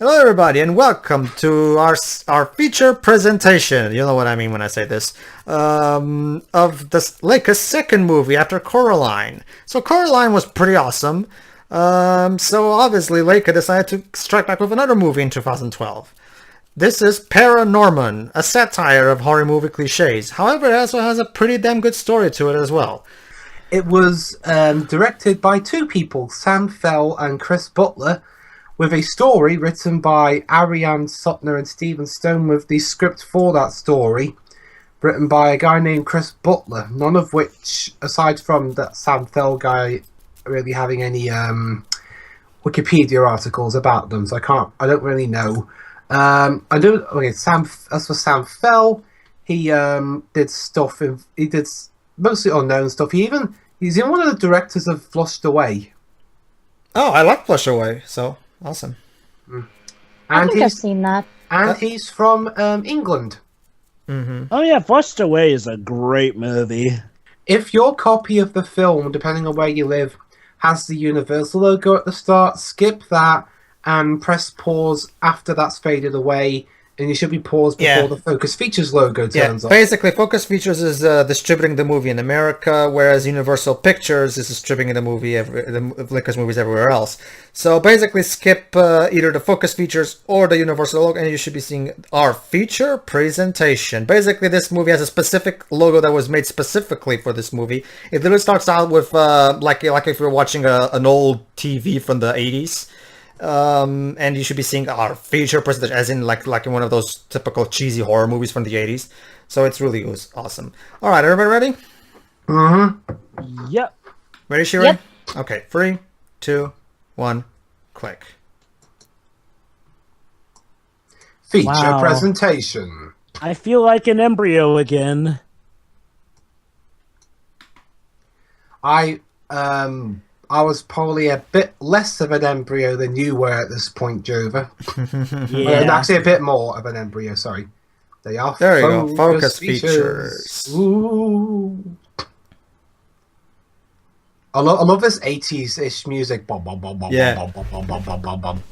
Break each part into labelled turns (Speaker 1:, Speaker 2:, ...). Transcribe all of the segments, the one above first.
Speaker 1: Hello, everybody, and welcome to our feature presentation. You know what I mean when I say this. Of this Laika's second movie after Coraline. So Coraline was pretty awesome. So obviously Laika decided to strike back with another movie in 2012. This is ParaNorman, a satire of horror movie cliches. However, it also has a pretty damn good story to it as well.
Speaker 2: It was directed by two people, Sam Fell and Chris Butler, with a story written by Ariane Sutner and Stephen Stone, with the script for that story written by a guy named Chris Butler, none of which, aside from that Sam Fell guy, really having any Wikipedia articles about them, so I don't really know. As for Sam Fell, he did stuff, he did mostly unknown stuff. He's in one of the directors of Flushed Away.
Speaker 1: Oh, I like Flush Away, so awesome.
Speaker 3: I think I've seen that.
Speaker 2: And he's from England.
Speaker 1: Mm-hmm.
Speaker 4: Oh yeah, Flushed Away is a great movie.
Speaker 2: If your copy of the film, depending on where you live, has the Universal logo at the start, skip that and press pause after that's faded away, and you should be paused before the Focus Features logo turns off.
Speaker 1: Basically, Focus Features is distributing the movie in America, whereas Universal Pictures is distributing the movie, Laika's movies everywhere else. So basically, skip either the Focus Features or the Universal logo, and you should be seeing our feature presentation. Basically, this movie has a specific logo that was made specifically for this movie. It literally starts out with like if you're watching an old TV from the 80s. And you should be seeing our feature presentation, as in like in one of those typical cheesy horror movies from the 80s. So it was awesome. All right, everybody ready?
Speaker 2: Mm-hmm.
Speaker 4: Yep.
Speaker 1: Ready, Shiri?
Speaker 3: Yep.
Speaker 1: Okay, 3, 2, 1, click.
Speaker 2: Feature presentation.
Speaker 4: I feel like an embryo again.
Speaker 2: I was probably a bit less of an embryo than you were at this point, Jova.
Speaker 4: Yeah.
Speaker 2: Actually, a bit more of an embryo, sorry. They are
Speaker 1: There you go, Focus Features.
Speaker 2: Ooh. I love this 80s-ish music. Bum, bum, bum, bum,
Speaker 1: Yeah.
Speaker 2: bum, bum, bum, bum, bum, bum, bum.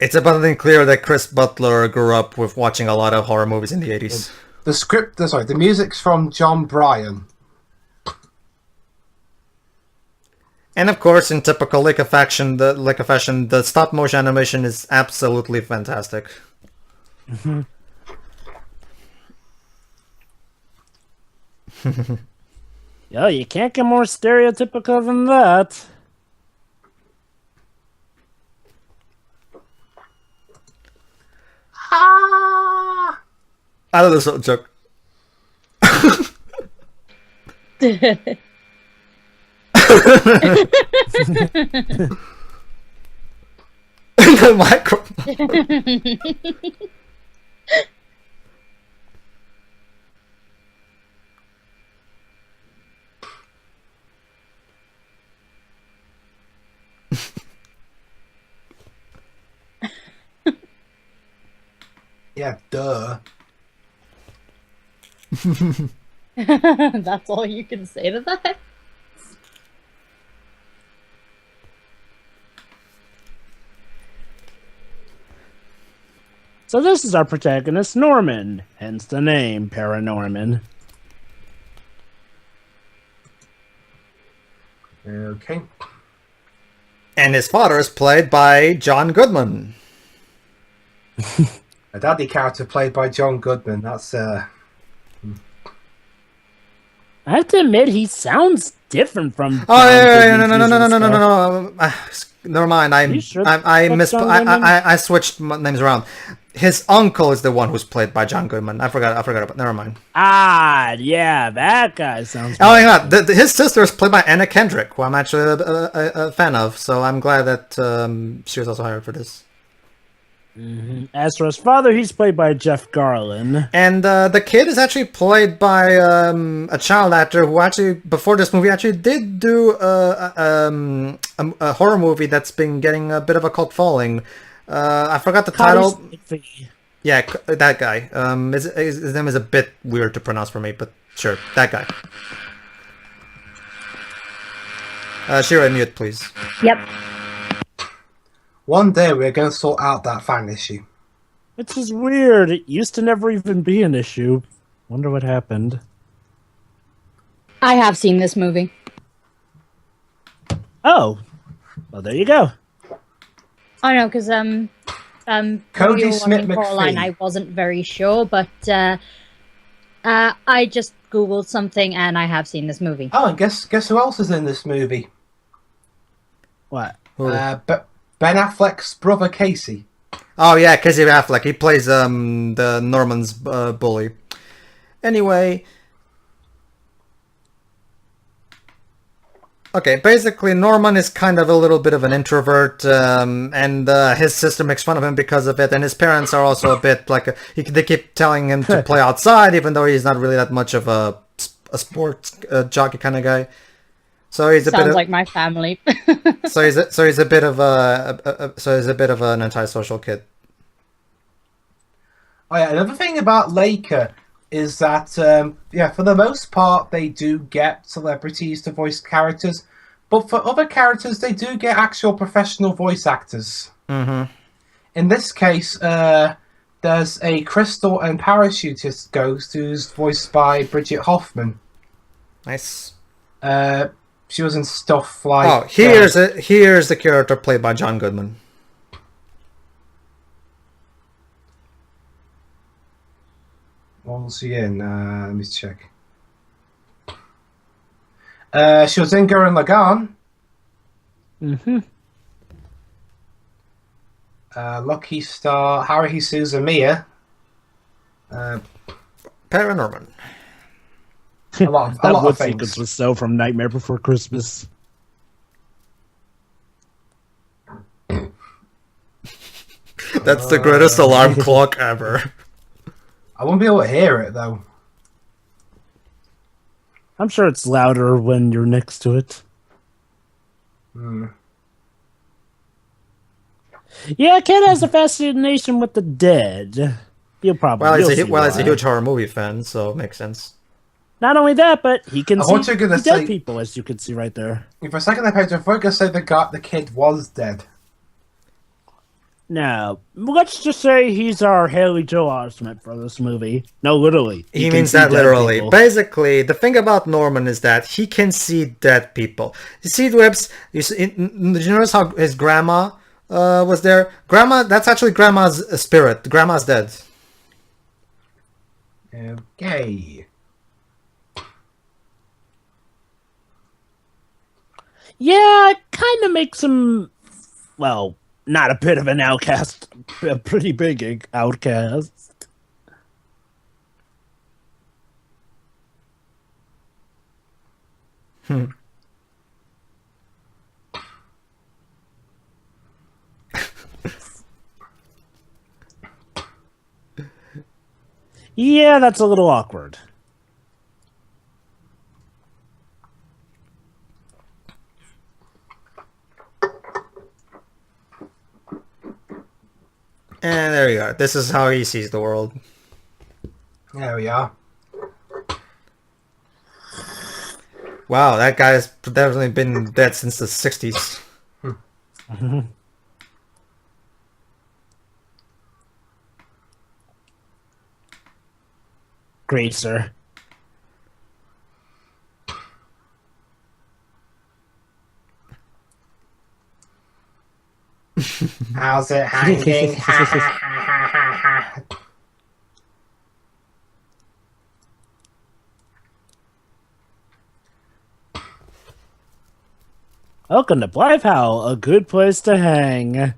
Speaker 1: It's abundantly clear that Chris Butler grew up with watching a lot of horror movies in the 80s.
Speaker 2: The music's from John Bryan.
Speaker 1: And of course, in typical Laika fashion, the stop motion animation is absolutely fantastic.
Speaker 4: Mm-hmm. Yo, you can't get more stereotypical than that.
Speaker 2: Ah!
Speaker 1: I love this little joke. The microphone.
Speaker 2: Yeah, duh.
Speaker 3: That's all you can say to that?
Speaker 4: So this is our protagonist, Norman, hence the name ParaNorman.
Speaker 2: Okay.
Speaker 1: And his father is played by John Goodman.
Speaker 2: A daddy character played by John Goodman. That's
Speaker 4: I have to admit, he sounds different from.
Speaker 1: Oh
Speaker 4: John
Speaker 1: yeah,
Speaker 4: Goodman's usual stuff.
Speaker 1: no. Never mind.
Speaker 4: You sure
Speaker 1: I switched names around. His uncle is the one who's played by John Goodman. I forgot about. Never mind.
Speaker 4: Ah, yeah, that guy sounds.
Speaker 1: Oh yeah, his sister is played by Anna Kendrick, who I'm actually a fan of. So I'm glad that she was also hired for this.
Speaker 4: Mm-hmm. As for his father, he's played by Jeff Garlin.
Speaker 1: And the kid is actually played by a child actor who actually, before this movie, actually did do a horror movie that's been getting a bit of a cult following. I forgot the title. Yeah, that guy. His name is a bit weird to pronounce for me, but sure, that guy. Shira, mute, please.
Speaker 3: Yep.
Speaker 2: One day we're going to sort out that fan issue.
Speaker 4: It's just weird. It used to never even be an issue. Wonder what happened.
Speaker 3: I have seen this movie.
Speaker 4: Oh, well, there you go.
Speaker 3: I know, because
Speaker 2: Cody Smith
Speaker 3: Coraline, I
Speaker 2: McPhee.
Speaker 3: wasn't very sure, but I just googled something and I have seen this movie.
Speaker 2: Oh, and guess who else is in this movie?
Speaker 4: What?
Speaker 2: Ben Affleck's brother Casey.
Speaker 1: Oh yeah, Casey Affleck. He plays the Norman's bully. Anyway. Okay, basically Norman is kind of a little bit of an introvert, and his sister makes fun of him because of it, and his parents are also a bit like they keep telling him to play outside, even though he's not really that much of a sports jockey kind of guy. So he's a
Speaker 3: Sounds
Speaker 1: bit of,
Speaker 3: like my family.
Speaker 1: so he's a bit of an antisocial kid.
Speaker 2: Oh yeah, another thing about Laika is that for the most part they do get celebrities to voice characters, but for other characters they do get actual professional voice actors.
Speaker 1: Mm-hmm.
Speaker 2: In this case, there's a crystal and parachutist ghost who's voiced by Bridget Hoffman.
Speaker 1: Nice.
Speaker 2: She was in stuff like...
Speaker 1: Oh, here's the character played by John Goodman.
Speaker 2: What was she in? Let me check. She was in Gurren Lagann.
Speaker 4: Mm-hmm.
Speaker 2: Lucky Star, Haruhi Suzumiya.
Speaker 1: ParaNorman.
Speaker 2: A lot
Speaker 4: That
Speaker 2: of
Speaker 4: wood
Speaker 2: things.
Speaker 4: sequence was so from Nightmare Before Christmas.
Speaker 1: That's the greatest alarm clock ever.
Speaker 2: I won't be able to hear it though.
Speaker 4: I'm sure it's louder when you're next to it.
Speaker 2: Hmm.
Speaker 4: Yeah, Ken has a fascination with the dead. You'll probably.
Speaker 1: Well,
Speaker 4: you'll
Speaker 1: he's
Speaker 4: see
Speaker 1: a
Speaker 4: why.
Speaker 1: huge horror movie fan, so it makes sense.
Speaker 4: Not only that, but he can
Speaker 2: I
Speaker 4: see
Speaker 2: thought you were gonna
Speaker 4: dead
Speaker 2: say-
Speaker 4: people, as you can see right there.
Speaker 2: For a second, I thought you were going to say the kid was dead.
Speaker 4: Now, let's just say he's our Haley Joel Osment for this movie. No, literally.
Speaker 1: He
Speaker 4: can
Speaker 1: means
Speaker 4: see
Speaker 1: that
Speaker 4: dead
Speaker 1: literally.
Speaker 4: people.
Speaker 1: Basically, the thing about Norman is that he can see dead people. You see, Whips, did you notice how his grandma was there? Grandma, that's actually Grandma's spirit. Grandma's dead.
Speaker 2: Okay.
Speaker 4: Yeah, it kind of makes him, well, not a bit of an outcast, a pretty big outcast. Yeah, that's a little awkward.
Speaker 1: And there you go. This is how he sees the world.
Speaker 2: There we are.
Speaker 1: Wow, that guy's definitely been dead since the 60s.
Speaker 4: Great, sir.
Speaker 2: How's it hanging? Ha ha ha ha ha.
Speaker 4: Welcome to Blythehowl, a good place to hang.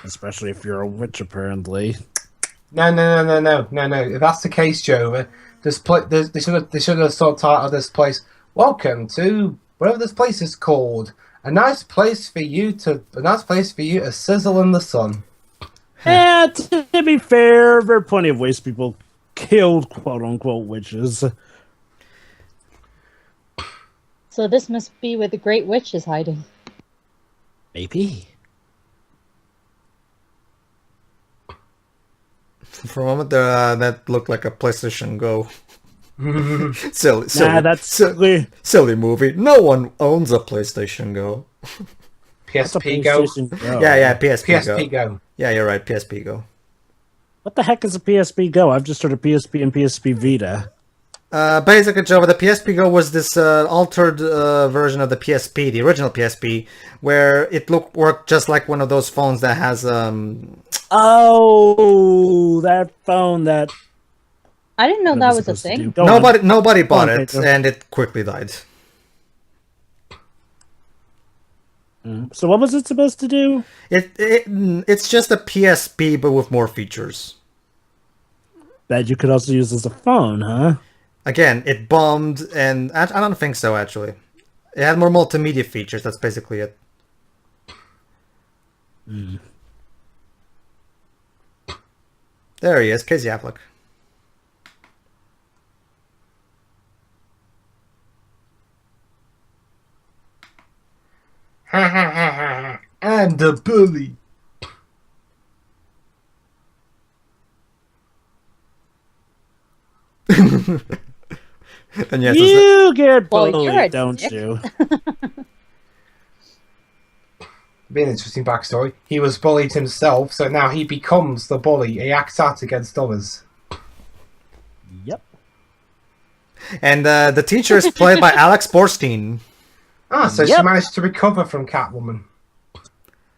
Speaker 4: Especially if you're a witch, apparently.
Speaker 2: No. If that's the case, Joe, they should have sort of titled this place. Welcome to whatever this place is called. A nice place for you to sizzle in the sun.
Speaker 4: And to be fair, there are plenty of ways people killed quote-unquote witches.
Speaker 3: So this must be where the Great Witch is hiding.
Speaker 4: Maybe.
Speaker 1: For a moment there, that looked like a PlayStation Go. silly,
Speaker 4: Nah, that's
Speaker 1: silly movie. No one owns a PlayStation Go.
Speaker 4: What's a
Speaker 2: PSP Go.
Speaker 4: PlayStation Go?
Speaker 1: Yeah, PSP,
Speaker 2: PSP
Speaker 1: Go.
Speaker 2: Go.
Speaker 1: Yeah, you're right, PSP Go.
Speaker 4: What the heck is a PSP Go? I've just heard of PSP and PSP Vita.
Speaker 1: Basically, Joe, the PSP Go was this altered version of the PSP, the original PSP, where it worked just like one of those phones that has
Speaker 4: Oh, that phone that
Speaker 3: I didn't know
Speaker 4: what
Speaker 3: that
Speaker 4: am I
Speaker 3: was a
Speaker 4: supposed to do?
Speaker 3: thing.
Speaker 4: Go on.
Speaker 1: nobody bought
Speaker 4: on,
Speaker 1: it,
Speaker 4: Pedro.
Speaker 1: and it quickly died.
Speaker 4: So what was it supposed to do?
Speaker 1: It's just a PSP but with more features.
Speaker 4: That you could also use as a phone, huh?
Speaker 1: Again, it bombed, and I don't think so, actually. It had more multimedia features, that's basically it. There he is, Casey Affleck.
Speaker 2: I'm the bully.
Speaker 1: And yes,
Speaker 4: You get
Speaker 3: Well,
Speaker 4: bullied,
Speaker 3: you're a
Speaker 4: don't
Speaker 3: dick.
Speaker 4: you?
Speaker 2: Be an interesting backstory. He was bullied himself, so now he becomes the bully. He acts out against others.
Speaker 4: Yep.
Speaker 1: and the teacher is played by Alex Borstein.
Speaker 2: Ah, so she
Speaker 4: Yep.
Speaker 2: managed to recover from Catwoman.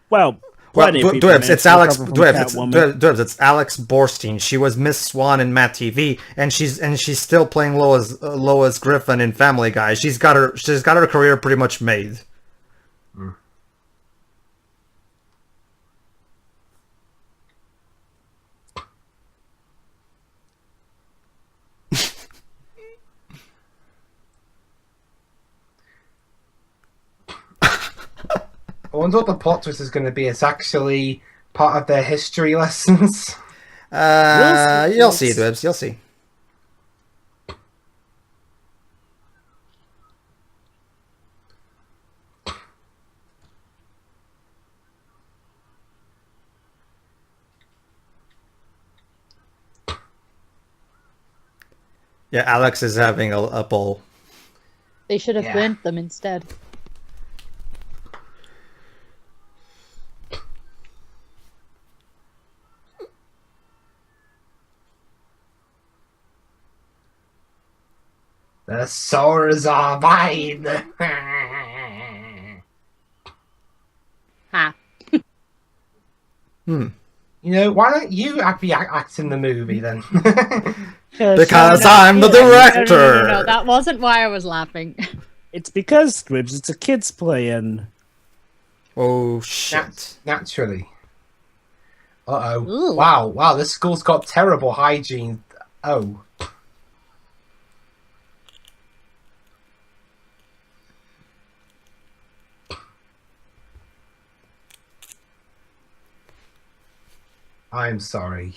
Speaker 4: Well,
Speaker 1: Well,
Speaker 4: plenty of people
Speaker 1: Dwebs,
Speaker 4: managed
Speaker 1: it's
Speaker 4: to
Speaker 1: Alex.
Speaker 4: recover from Catwoman.
Speaker 1: Dwebs, it's Alex Borstein. She was Miss Swan in Matt TV, and she's still playing Lois Griffin in Family Guy. She's got her career pretty much made.
Speaker 2: I wonder what the plot twist is going to be. It's actually part of their history lessons.
Speaker 1: You'll see, Dwebs. You'll see. Yeah, Alex is having a ball.
Speaker 3: They should have
Speaker 2: Yeah.
Speaker 3: burnt them instead.
Speaker 2: The swords are mine.
Speaker 3: Ha.
Speaker 2: You know, why don't you be acting the movie then?
Speaker 1: Because I'm the director.
Speaker 3: No, that wasn't why I was laughing.
Speaker 4: It's because, Squibs, it's a kid's playing.
Speaker 1: Oh shit!
Speaker 2: Naturally. Uh-oh.
Speaker 3: Ooh.
Speaker 2: Wow, this school's got terrible hygiene. Oh. I'm sorry.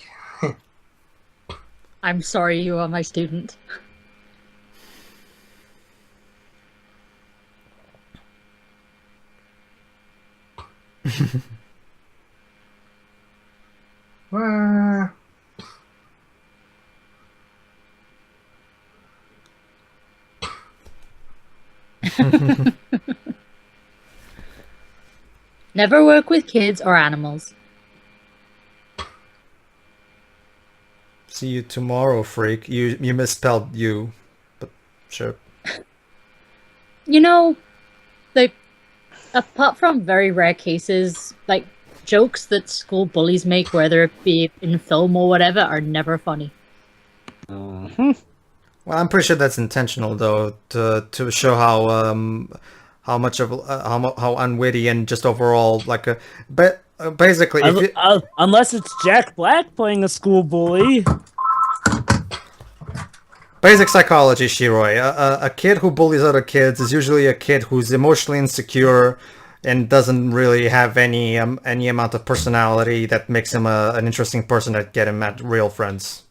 Speaker 3: I'm sorry you are my student.
Speaker 2: Wah.
Speaker 3: Never work with kids or animals.
Speaker 1: See you tomorrow, freak. You misspelled you, but sure.
Speaker 3: You know, like, apart from very rare cases, like, jokes that school bullies make, whether it be in film or whatever, are never funny.
Speaker 1: Well, I'm pretty sure that's intentional, though, to show how much of how unwitty and just overall like a. But basically, if you,
Speaker 4: Unless it's Jack Black playing a school bully.
Speaker 1: basic psychology, Shiroi. A kid who bullies other kids is usually a kid who's emotionally insecure and doesn't really have any amount of personality that makes him an interesting person that get him at real friends.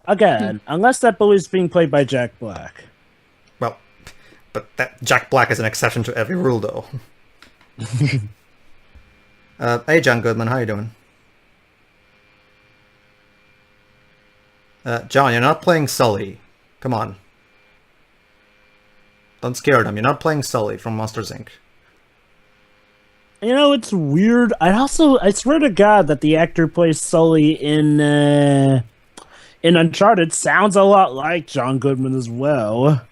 Speaker 4: Again, unless that bully's being played by Jack Black.
Speaker 1: Well, but that Jack Black is an exception to every rule, though. Hey, John Goodman, how you doing? John, you're not playing Sully. Come on. Don't scare them. You're not playing Sully from Monsters, Inc.
Speaker 4: You know, it's weird. I swear to God that the actor who plays Sully in Uncharted sounds a lot like John Goodman as well.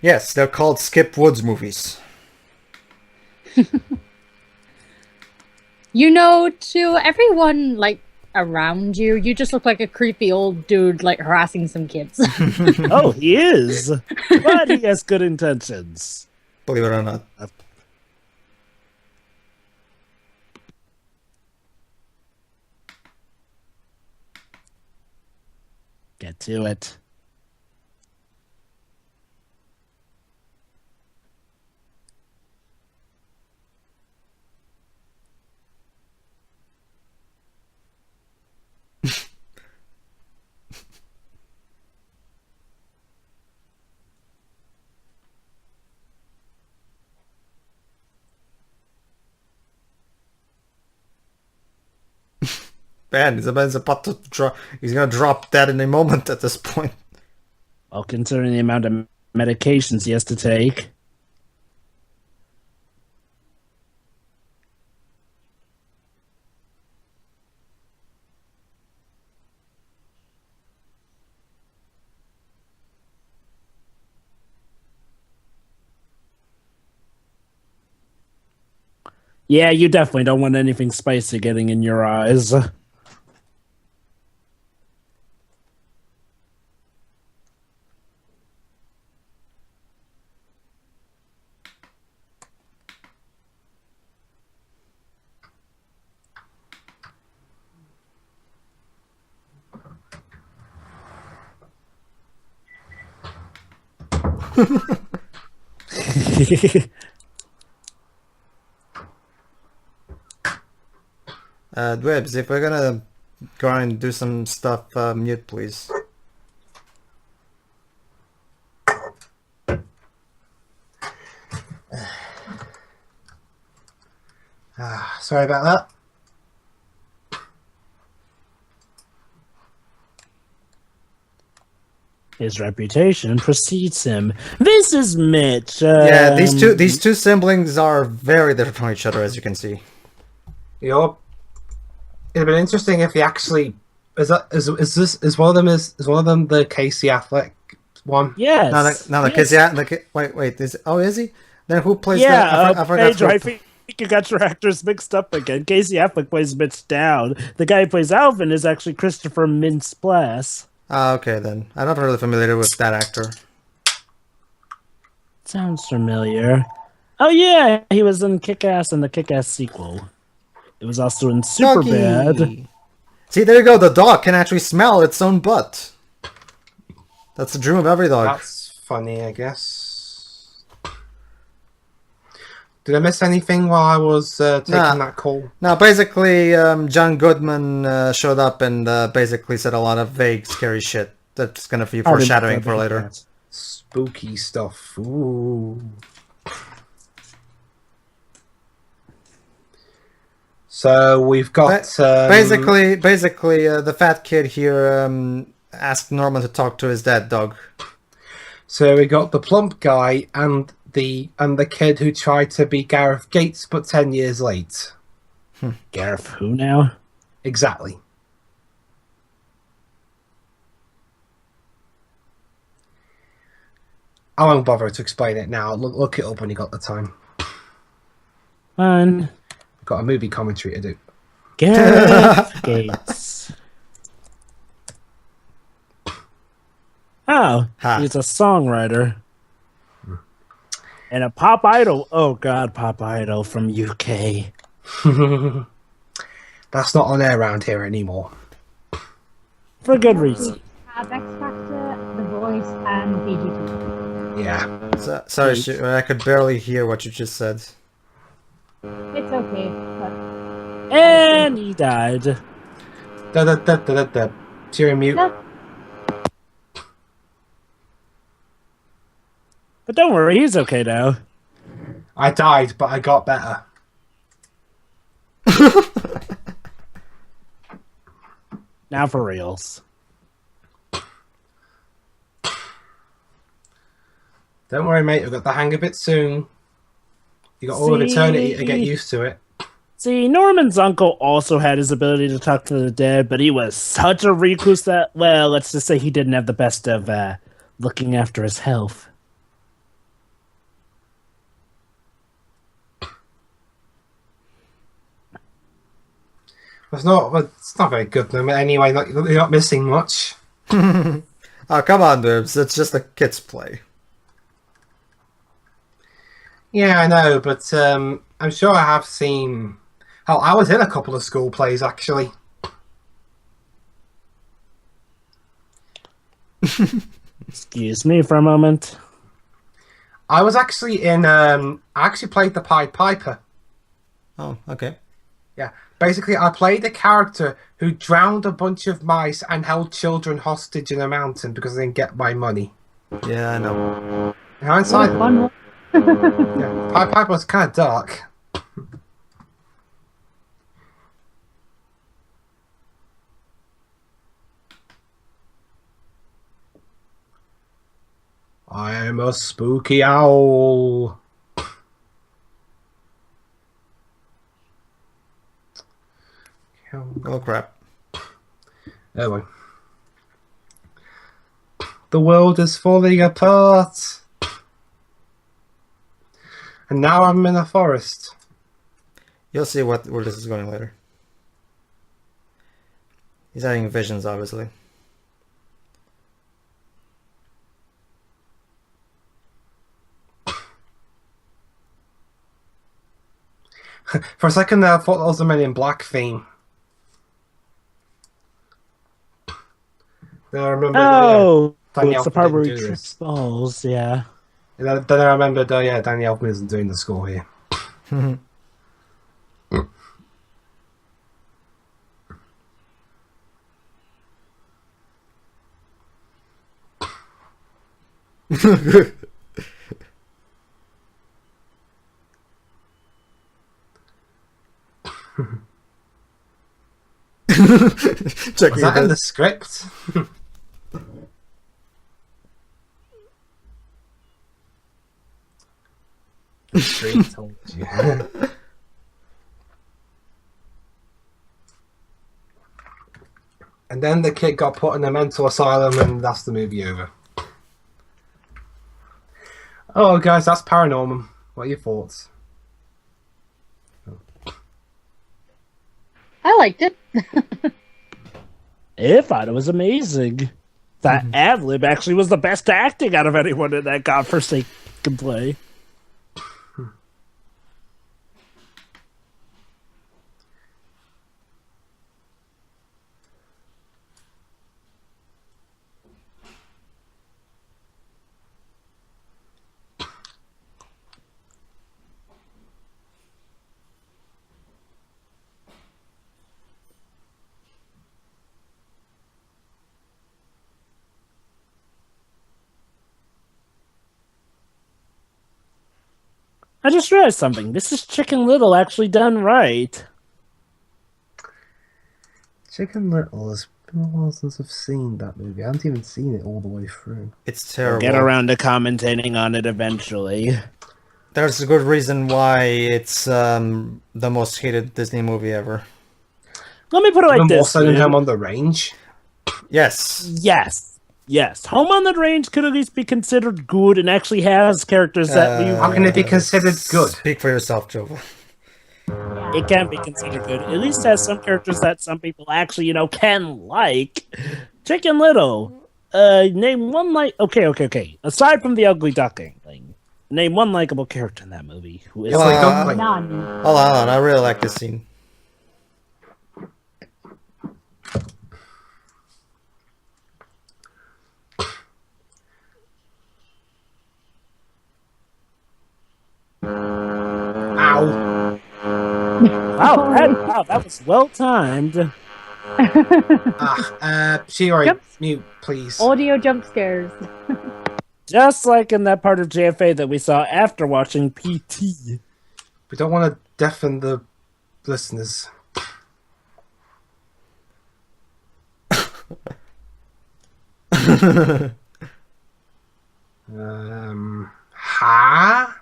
Speaker 1: Yes, they're called Skip Woods movies.
Speaker 3: You know, to everyone, like, around you, you just look like a creepy old dude, like, harassing some kids.
Speaker 4: Oh, he is. But he has good intentions.
Speaker 1: Believe it or not.
Speaker 4: Get to it.
Speaker 1: Man, he's about to drop. He's gonna drop dead in a moment at this point.
Speaker 4: Well, considering the amount of medications he has to take. Yeah, you definitely don't want anything spicy getting in your eyes.
Speaker 1: Dwebs, if we're gonna go and do some stuff, mute please.
Speaker 2: Sorry about that.
Speaker 4: His reputation precedes him. This is Mitch.
Speaker 1: Yeah, these two siblings are very different from each other, as you can see.
Speaker 2: Yup. It'd been interesting if he actually is one of them the Casey Affleck one.
Speaker 4: Yes.
Speaker 1: No,
Speaker 4: yes.
Speaker 1: wait, is he? Then who plays
Speaker 4: Yeah,
Speaker 1: that? I forgot.
Speaker 4: Pedro, I think you got your actors mixed up again. Casey Affleck plays Mitch Dowd. The guy who plays Alvin is actually Christopher Mintz-Plasse.
Speaker 1: Okay, then. I'm not really familiar with that actor.
Speaker 4: Sounds familiar. Oh yeah, he was in Kick-Ass and the Kick-Ass sequel. It was also in Superbad.
Speaker 1: Doggy. See, there you go. The dog can actually smell its own butt. That's the dream of every dog.
Speaker 2: That's funny, I guess. Did I miss anything while I was taking that call?
Speaker 1: No, basically, John Goodman showed up and basically said a lot of vague, scary shit. That's gonna be foreshadowing for later.
Speaker 2: Spooky stuff. Ooh. So we've got
Speaker 1: basically the fat kid here asked Norman to talk to his dead dog.
Speaker 2: So we got the plump guy and the kid who tried to be Gareth Gates but 10 years late.
Speaker 4: Gareth who now?
Speaker 2: Exactly. I won't bother to explain it now. Look it up when you got the time.
Speaker 4: Fine.
Speaker 2: Got a movie commentary to do.
Speaker 4: Gareth Gates. Oh, he's a songwriter. And a pop idol. Oh God, pop idol from UK.
Speaker 2: That's not on air around here anymore.
Speaker 4: For good reason.
Speaker 3: Have X Factor, The Voice, and BGT.
Speaker 2: Yeah.
Speaker 1: Sorry, I could barely hear what you just said.
Speaker 3: It's okay. But...
Speaker 4: And he died.
Speaker 2: You're mute.
Speaker 4: But don't worry, he's okay now.
Speaker 2: I died, but I got better.
Speaker 4: Now for reals.
Speaker 2: Don't worry, mate. We've got the hang of it soon. You got all of eternity to get used to it.
Speaker 4: See, Norman's uncle also had his ability to talk to the dead, but he was such a recluse that, well, let's just say he didn't have the best of looking after his health.
Speaker 2: It's not very good though. Anyway, you're not missing much.
Speaker 1: Oh, come on, dudes. It's just a kid's play.
Speaker 2: Yeah, I know, but I'm sure I have seen. Oh, I was in a couple of school plays actually.
Speaker 4: Excuse me for a moment.
Speaker 2: I was actually in. I actually played the Pied Piper.
Speaker 1: Oh, okay.
Speaker 2: Yeah, basically, I played a character who drowned a bunch of mice and held children hostage in a mountain because they didn't get my money.
Speaker 1: Yeah, I know.
Speaker 2: Hindsight,
Speaker 3: Fun one.
Speaker 2: yeah, Pied Piper was kind of dark. I am a spooky owl.
Speaker 1: Oh, crap.
Speaker 2: Anyway. The world is falling apart. And now I'm in a forest.
Speaker 1: You'll see where this is going later. He's having visions, obviously.
Speaker 2: For a second there, I thought that was the Men in Black theme. Then I remember.
Speaker 4: Oh,
Speaker 2: Danny
Speaker 4: it's the
Speaker 2: Elfman
Speaker 4: part where he
Speaker 2: didn't do
Speaker 4: trips
Speaker 2: this.
Speaker 4: balls, yeah.
Speaker 2: And then I remembered, yeah, Danny Elfman isn't doing the score here.
Speaker 1: Check
Speaker 2: Was that in the script? Dream told you. And then the kid got put in a mental asylum, and that's the movie over. Oh, guys, that's ParaNorman. What are your thoughts?
Speaker 3: I liked it.
Speaker 4: I thought it was amazing. That ad-lib actually was the best acting out of anyone in that godforsaken play. I just realized something. This is Chicken Little actually done right.
Speaker 2: Chicken Little has been a while since I've seen that movie. I haven't even seen it all the way through.
Speaker 1: It's
Speaker 4: We'll
Speaker 1: terrible.
Speaker 4: get around to commentating on it eventually.
Speaker 1: There's a good reason why it's the most hated Disney movie ever.
Speaker 4: Let me put it like
Speaker 2: Even more
Speaker 4: this.
Speaker 2: so than
Speaker 4: dude.
Speaker 2: Home on the Range.
Speaker 1: Yes.
Speaker 4: Yes. Home on the Range could at least be considered good and actually has characters that we...
Speaker 2: How can it be considered good?
Speaker 1: Speak for yourself, Jova.
Speaker 4: It can be considered good. At least has some characters that some people actually, can like. Chicken Little. Name one Okay. Aside from the ugly duckling, name one likable character in that movie. Who is
Speaker 3: None.
Speaker 1: Hold on, I really like this scene.
Speaker 2: Ow.
Speaker 4: Wow, that was well timed.
Speaker 2: Shiori,
Speaker 3: Yep.
Speaker 2: mute, please.
Speaker 3: Audio jump scares.
Speaker 4: Just like in that part of JFA that we saw after watching PT.
Speaker 2: We don't want to deafen the listeners. Ha?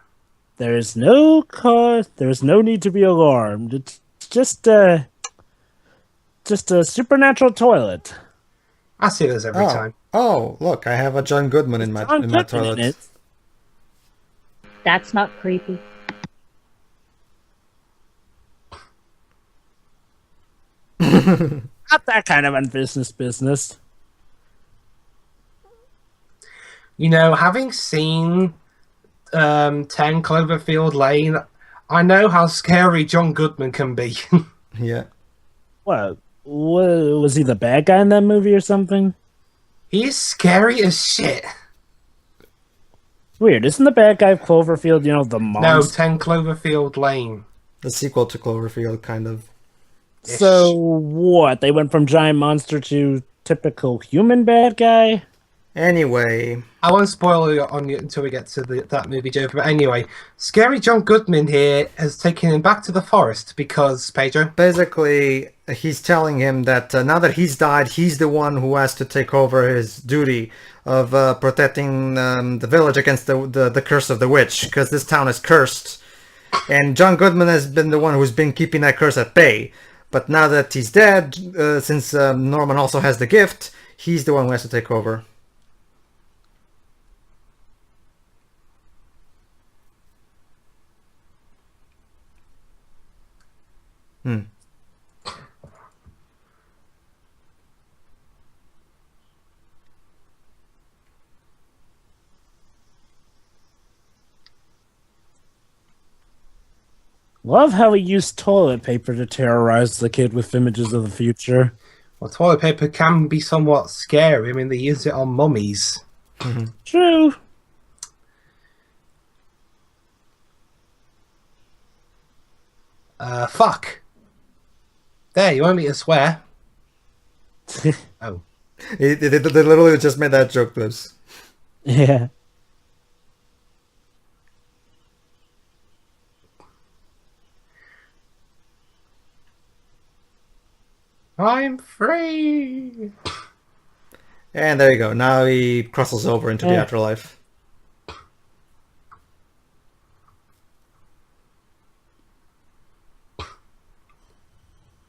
Speaker 4: There's no cause. There's no need to be alarmed. It's just a supernatural toilet.
Speaker 2: I see this every time.
Speaker 1: Oh, look, I have a John Goodman in my
Speaker 4: John
Speaker 1: toilet.
Speaker 4: in it.
Speaker 3: That's not creepy.
Speaker 4: Not that kind of unbusiness business.
Speaker 2: You know, having seen 10 Cloverfield Lane, I know how scary John Goodman can be.
Speaker 1: Yeah.
Speaker 4: What? Was he the bad guy in that movie or something?
Speaker 2: He is scary as shit.
Speaker 4: Weird. Isn't the bad guy of Cloverfield, the
Speaker 2: No,
Speaker 4: monster?
Speaker 2: 10 Cloverfield Lane.
Speaker 1: The sequel to Cloverfield, kind of.
Speaker 4: So what? They went from giant monster to typical human bad guy?
Speaker 1: Anyway,
Speaker 2: I won't spoil it on you until we get to that movie joke. But anyway, scary John Goodman here has taken him back to the forest because, Pedro?
Speaker 1: basically, he's telling him that now that he's died, he's the one who has to take over his duty of protecting the village against the curse of the witch, because this town is cursed. And John Goodman has been the one who's been keeping that curse at bay. But now that he's dead, since Norman also has the gift, he's the one who has to take over.
Speaker 4: Love how he used toilet paper to terrorize the kid with images of the future.
Speaker 2: Well, toilet paper can be somewhat scary. I mean, they use it on mummies.
Speaker 4: True.
Speaker 2: Fuck. There, you want me to swear? Oh.
Speaker 1: They literally just made that joke, Liz.
Speaker 4: Yeah.
Speaker 2: I'm free.
Speaker 1: And there you go. Now he crosses over into the
Speaker 4: Yeah.
Speaker 1: afterlife.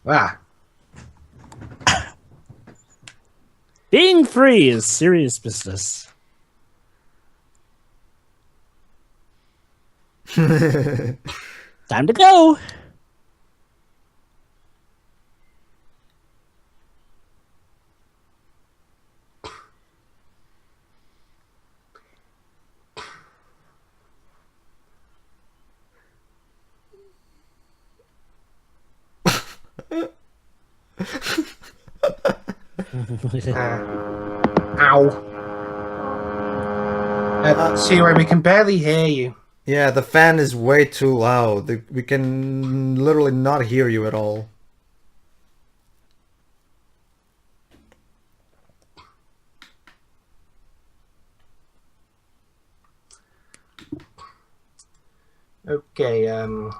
Speaker 2: Ah.
Speaker 4: Being free is serious business. Time to go.
Speaker 2: Ow. Shiro, we can barely hear you.
Speaker 1: Yeah, the fan is way too loud. We can literally not hear you at all.
Speaker 2: Okay,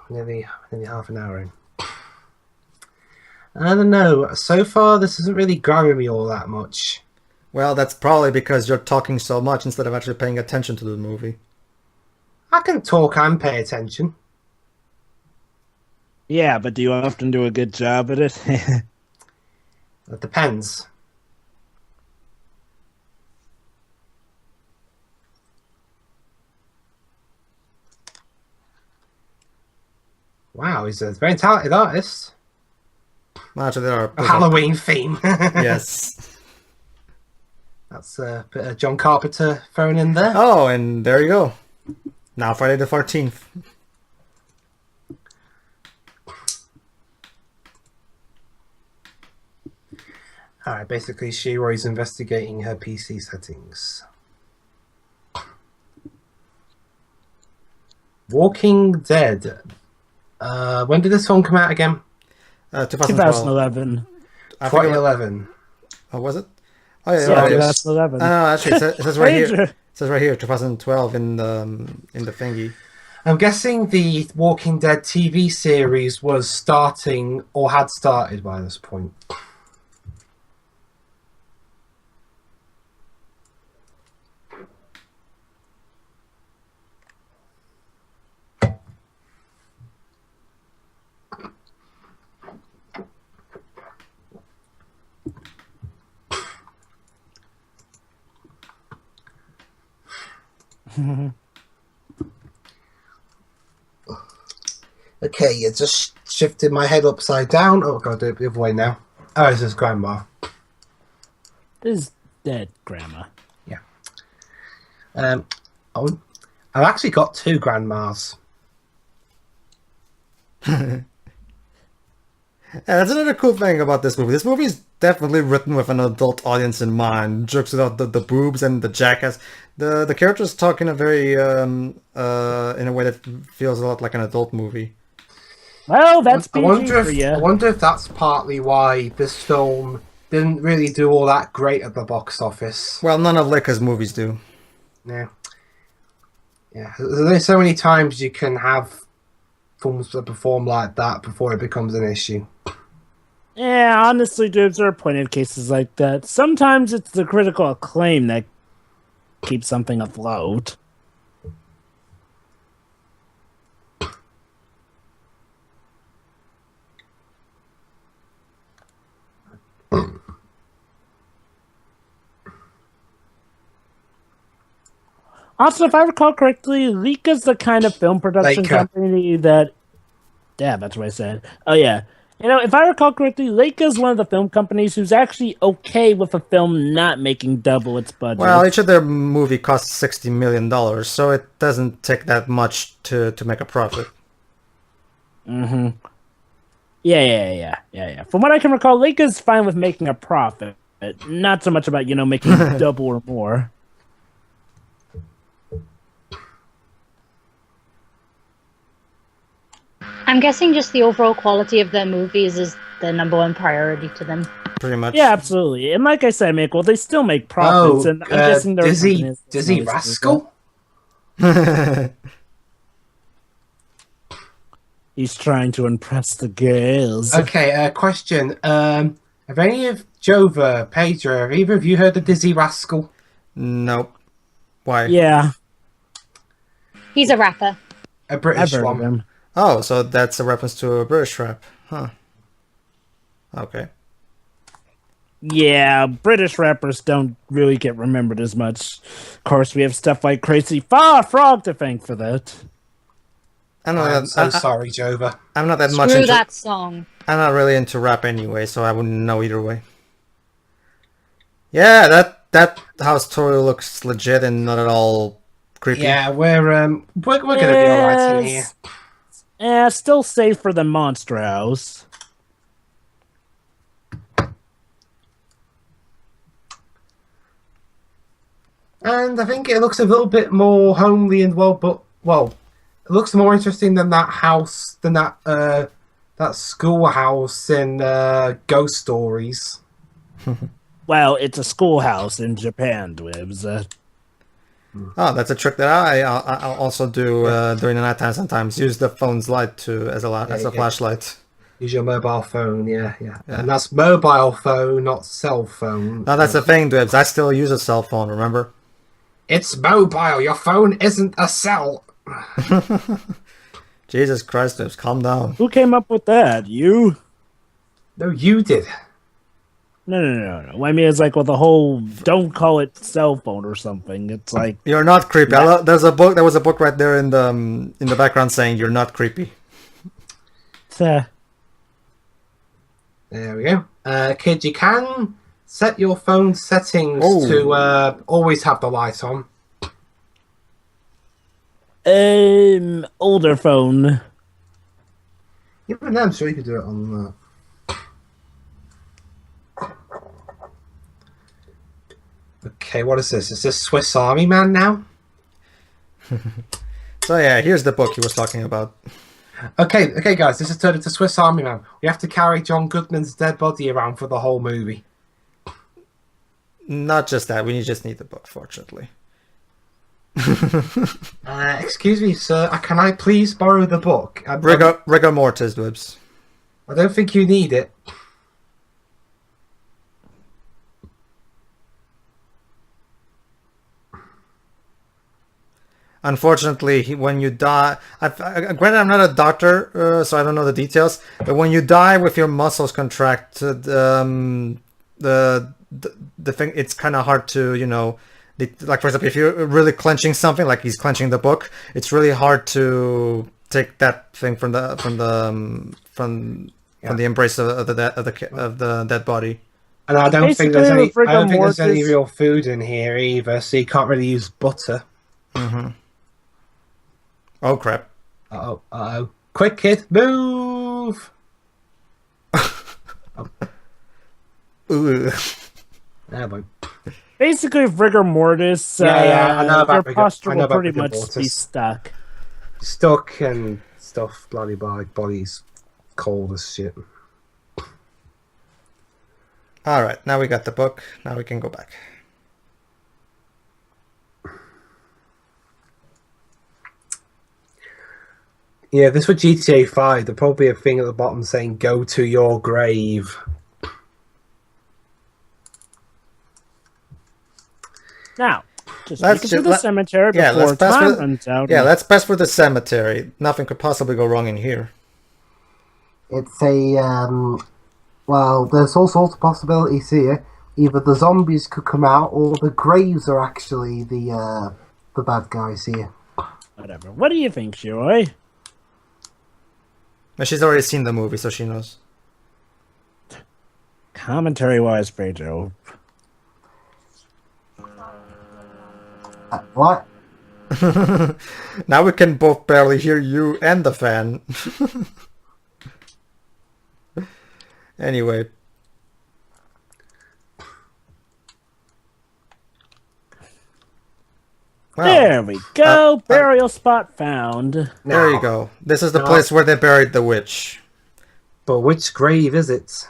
Speaker 2: nearly half an hour in. I don't know. So far, this isn't really grabbing me all that much.
Speaker 1: Well, that's probably because you're talking so much instead of actually paying attention to the movie.
Speaker 2: I can talk and pay attention.
Speaker 4: Yeah, but do you often do a good job at it?
Speaker 2: It depends. Wow, he's a very talented artist.
Speaker 1: Actually, there are...
Speaker 2: A Halloween theme.
Speaker 1: Yes.
Speaker 2: That's a bit of John Carpenter thrown in there.
Speaker 1: Oh, and there you go. Now Friday the 14th.
Speaker 2: Alright, basically Shiro's investigating her PC settings. Walking Dead. When did this film come out again?
Speaker 1: 2012.
Speaker 4: 2011.
Speaker 2: 2011.
Speaker 1: Oh, was it? Oh, yeah.
Speaker 4: Yeah,
Speaker 1: Oh, yes.
Speaker 4: 2011.
Speaker 1: No, actually, it says right here.
Speaker 4: Major.
Speaker 1: It says right here, 2012 in the thingy.
Speaker 2: I'm guessing the Walking Dead TV series was starting or had started by this point. Okay, you just shifted my head upside down. Oh, I've got to do it the other way now. Oh, this is Grandma.
Speaker 4: This is dead, Grandma.
Speaker 2: Yeah. I've actually got 2 grandmas.
Speaker 1: Yeah, that's another cool thing about this movie. This movie is definitely written with an adult audience in mind. Jokes about the boobs and the jackass. The characters talk in a very in a way that feels a lot like an adult movie.
Speaker 4: Well, that's
Speaker 2: I
Speaker 4: PG
Speaker 2: wonder
Speaker 4: for
Speaker 2: if
Speaker 4: you.
Speaker 2: I wonder if that's partly why this film didn't really do all that great at the box office.
Speaker 1: Well, none of Laika's movies do.
Speaker 2: Yeah. Yeah. There's so many times you can have films that perform like that before it becomes an issue.
Speaker 4: Yeah, honestly, dudes, there are plenty of cases like that. Sometimes it's the critical acclaim that keeps something afloat. Also, if I recall correctly, Laika's the kind of film production
Speaker 2: Laika.
Speaker 4: company that... Yeah, that's what I said. Oh, yeah. You know, if I recall correctly, Laika's one of the film companies who's actually okay with a film not making double its budget.
Speaker 1: Well, each of their movie costs $60 million, so it doesn't take that much to make a profit.
Speaker 4: Mm-hmm. Yeah. From what I can recall, Laika's fine with making a profit. Not so much about, making double or more.
Speaker 3: I'm guessing just the overall quality of their movies is the #1 priority to them.
Speaker 1: Pretty much.
Speaker 4: Yeah, absolutely. And like I said, Mick, they still make profits. And I'm guessing they're
Speaker 2: Dizzy Rascal?
Speaker 4: He's trying to impress the girls.
Speaker 2: Okay, question. Have any of Jova, Pedro, have either of you heard of Dizzy Rascal?
Speaker 1: Nope. Why?
Speaker 4: Yeah.
Speaker 3: He's a rapper.
Speaker 2: A British
Speaker 4: I've heard of
Speaker 2: one.
Speaker 4: him.
Speaker 1: Oh, so that's a reference to a British rap. Huh. Okay.
Speaker 4: Yeah, British rappers don't really get remembered as much. Of course, we have stuff like Crazy Frog to thank for that.
Speaker 1: I'm not
Speaker 2: I'm
Speaker 1: that,
Speaker 2: so sorry, Jova.
Speaker 1: I'm not that much
Speaker 3: Screw
Speaker 1: into
Speaker 3: that song.
Speaker 1: I'm not really into rap anyway, so I wouldn't know either way. Yeah, that house tour looks legit and not at all creepy.
Speaker 2: Yeah, we're gonna be alright in here.
Speaker 4: Yeah, still safe for the Monster House.
Speaker 2: And I think it looks a little bit more homely and it looks more interesting than that house, than that schoolhouse in Ghost Stories.
Speaker 4: Well, it's a schoolhouse in Japan, Dwibs.
Speaker 1: Oh, that's a trick that I'll also do during the nighttime sometimes. Use the phone's light as a flashlight.
Speaker 2: Use your mobile phone, yeah. And that's mobile phone, not cell phone.
Speaker 1: No, that's the thing, Dibs. I still use a cell phone, remember?
Speaker 2: It's mobile. Your phone isn't a cell.
Speaker 1: Jesus Christ, Dibs, calm down.
Speaker 4: Who came up with that? You?
Speaker 2: No, you did.
Speaker 4: No. I mean, it's like with the whole don't call it cell phone or something. It's like
Speaker 1: You're not creepy. There was a book right there in the background saying you're not creepy.
Speaker 2: There we go. Kid, you can set your phone settings to always have the light on.
Speaker 4: older phone.
Speaker 2: Even then, I'm sure you could do it on Okay, what is this? Is this Swiss Army Man now?
Speaker 1: So yeah, here's the book he was talking about.
Speaker 2: Okay, guys, this is turned into Swiss Army Man. We have to carry John Goodman's dead body around for the whole movie.
Speaker 1: Not just that, we just need the book, fortunately.
Speaker 2: Excuse me, sir. Can I please borrow the book?
Speaker 1: Rigor mortis, Dwibs.
Speaker 2: I don't think you need it.
Speaker 1: Unfortunately, when you die, granted I'm not a doctor, so I don't know the details. But when you die with your muscles contracted, the thing, it's kind of hard to Like, for example, if you're really clenching something, like he's clenching the book, it's really hard to take that thing from the embrace of the dead body.
Speaker 2: And I don't think
Speaker 4: Basically,
Speaker 2: there's any.
Speaker 4: with rigor
Speaker 2: I don't think there's any
Speaker 4: mortis-
Speaker 2: real food in here either, so you can't really use butter.
Speaker 1: Oh crap!
Speaker 2: Uh-oh. Quick, kid, move!
Speaker 1: Ooh.
Speaker 2: There we
Speaker 4: Basically, with rigor mortis,
Speaker 2: Yeah, I know about
Speaker 4: your
Speaker 2: rigor-
Speaker 4: posture
Speaker 2: I know
Speaker 4: will
Speaker 2: about
Speaker 4: pretty
Speaker 2: rigor
Speaker 4: much be
Speaker 2: mortis.
Speaker 4: stuck.
Speaker 2: Stuck and stuff, bloody body's cold as shit.
Speaker 1: All right, now we got the book. Now we can go back.
Speaker 2: Yeah, this was GTA 5. There'll probably be a thing at the bottom saying, go to your grave.
Speaker 4: Now, just
Speaker 1: Let's
Speaker 4: make it through
Speaker 1: ju-
Speaker 4: the
Speaker 1: let-
Speaker 4: cemetery
Speaker 1: yeah,
Speaker 4: before
Speaker 1: let's pass
Speaker 4: time
Speaker 1: for-
Speaker 4: runs out.
Speaker 1: Yeah, let's pass for the cemetery. Nothing could possibly go wrong in here.
Speaker 5: It's well, there's all sorts of possibilities here. Either the zombies could come out, or the graves are actually the bad guys here.
Speaker 4: Whatever. What do you think, Shiroi?
Speaker 1: But she's already seen the movie, so she knows.
Speaker 4: Commentary-wise, Pedro.
Speaker 5: What?
Speaker 1: Now we can both barely hear you and the fan. Anyway. Well,
Speaker 4: There we go. Burial spot found.
Speaker 1: there you
Speaker 2: Now,
Speaker 1: go. This is the
Speaker 2: Now-
Speaker 1: place where they buried the witch.
Speaker 2: But which grave is it?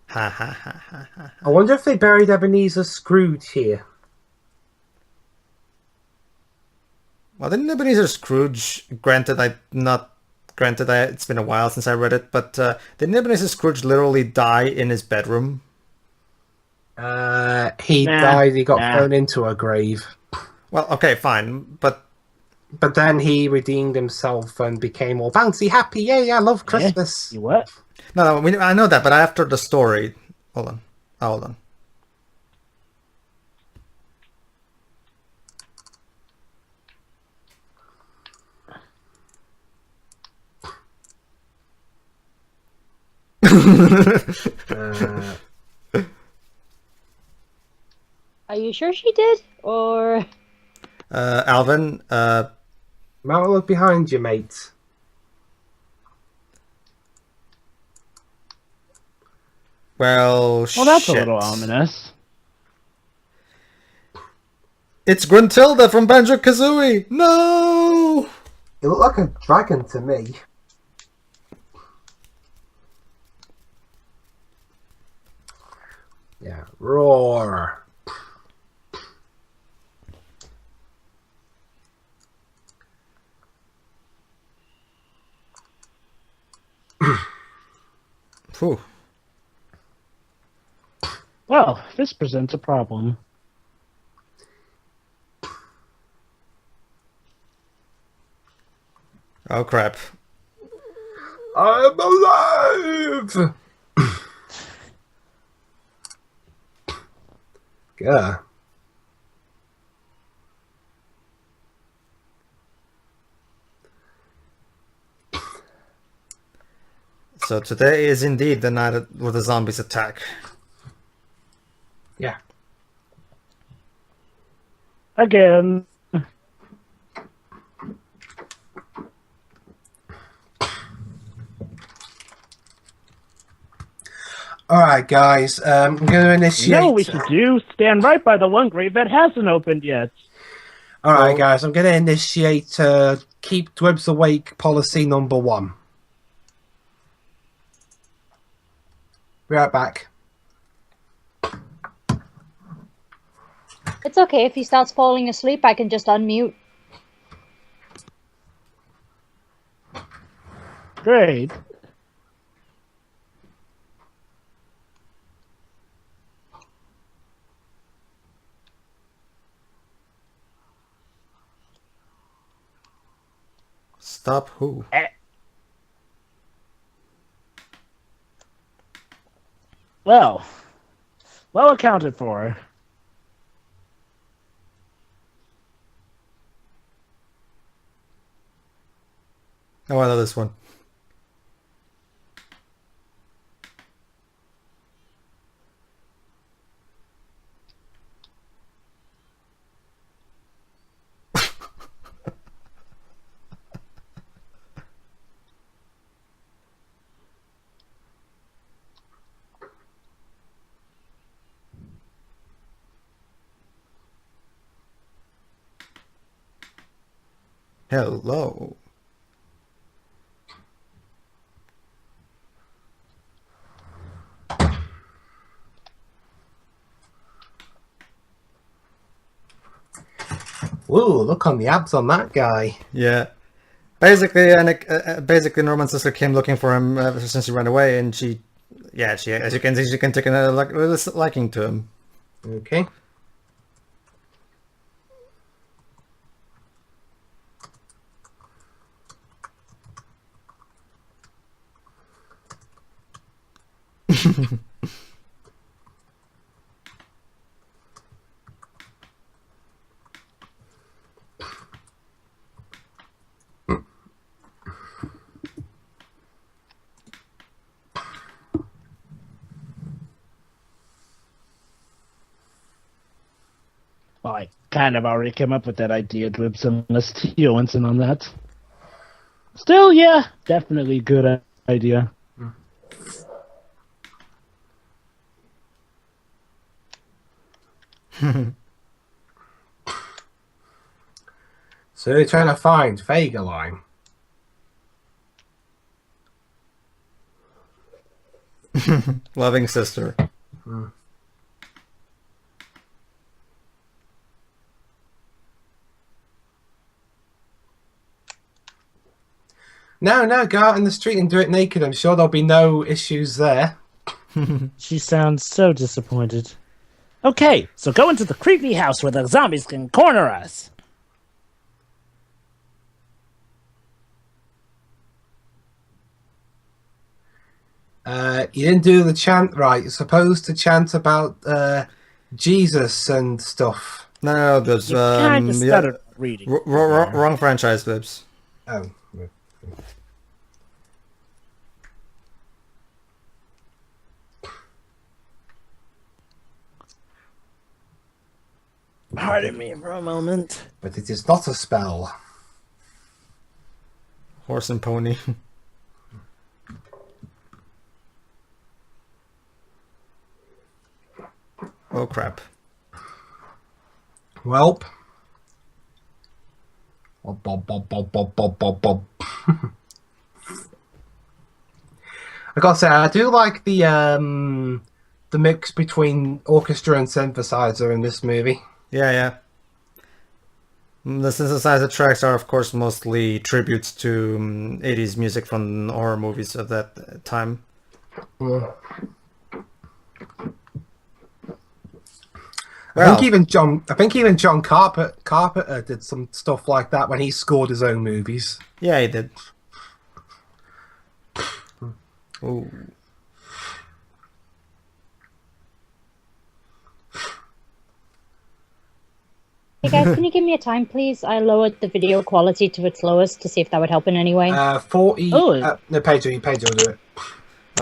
Speaker 1: Ha ha ha ha ha.
Speaker 2: I wonder if they buried Ebenezer Scrooge here.
Speaker 1: Well, didn't Ebenezer Scrooge, it's been a while since I read it, but didn't Ebenezer Scrooge literally die in his bedroom?
Speaker 2: He
Speaker 4: Nah,
Speaker 2: died, he got
Speaker 4: nah.
Speaker 2: thrown into a grave.
Speaker 1: Well, okay, fine, but
Speaker 2: But then he redeemed himself and became all bouncy, happy. Yay, I love Christmas.
Speaker 4: You what?
Speaker 1: no, I know that, but after the story, hold on.
Speaker 2: Uh,
Speaker 3: Are you sure she did? Or
Speaker 1: Alvin,
Speaker 2: might look behind you, mate.
Speaker 1: well,
Speaker 4: Well, that's
Speaker 1: shit.
Speaker 4: a little ominous.
Speaker 1: It's Gruntilda from Banjo-Kazooie! No!
Speaker 5: It looked like a dragon to me.
Speaker 2: Yeah, roar.
Speaker 1: Phew.
Speaker 4: Well, this presents a problem.
Speaker 1: Oh, crap.
Speaker 2: I'm alive! Yeah.
Speaker 1: So today is indeed the night where the zombies attack.
Speaker 2: Yeah.
Speaker 4: Again.
Speaker 2: Alright, guys. I'm going to
Speaker 4: You
Speaker 2: initiate...
Speaker 4: know what we should do? Stand right by the one grave that hasn't opened yet.
Speaker 2: Alright, guys. I'm going to initiate keep Dwebs awake policy number 1. Be right back.
Speaker 3: it's okay if he starts falling asleep. I can just unmute.
Speaker 4: Great.
Speaker 1: Stop who?
Speaker 4: Well accounted for.
Speaker 1: Oh, I love this one. Hello.
Speaker 2: Ooh, look on the abs on that guy.
Speaker 1: Yeah. Basically, basically, Norman's sister came looking for him ever since he ran away, and she, as you can see, she can take a liking to him.
Speaker 2: Okay.
Speaker 4: Well, I kind of already came up with that idea to some Steele Winston on that. Still, yeah, definitely a good idea.
Speaker 2: So they're trying to find Fagerline.
Speaker 1: Loving sister.
Speaker 2: No, go out in the street and do it naked. I'm sure there'll be no issues there.
Speaker 4: She sounds so disappointed. Okay, so go into the creepy house where the zombies can corner us.
Speaker 2: You didn't do the chant right. You're supposed to chant about Jesus and stuff.
Speaker 1: No, there's
Speaker 4: You kind of stuttered reading.
Speaker 1: wrong franchise, Bibs.
Speaker 2: Oh.
Speaker 4: Pardon me for a moment.
Speaker 2: But it is not a spell.
Speaker 1: Horse and pony. Oh crap.
Speaker 2: Welp. Bob. I gotta say, I do like the mix between orchestra and synthesizer in this movie.
Speaker 1: Yeah. The synthesizer tracks are, of course, mostly tributes to 80s music from horror movies of that time.
Speaker 2: Mm.
Speaker 1: Well,
Speaker 2: I think even John Carpenter did some stuff like that when he scored his own movies.
Speaker 1: yeah, he did. Ooh.
Speaker 3: Hey guys, can you give me a time, please? I lowered the video quality to its lowest to see if that would help in any way.
Speaker 2: 40.
Speaker 4: Oh.
Speaker 2: No, Pedro will do it.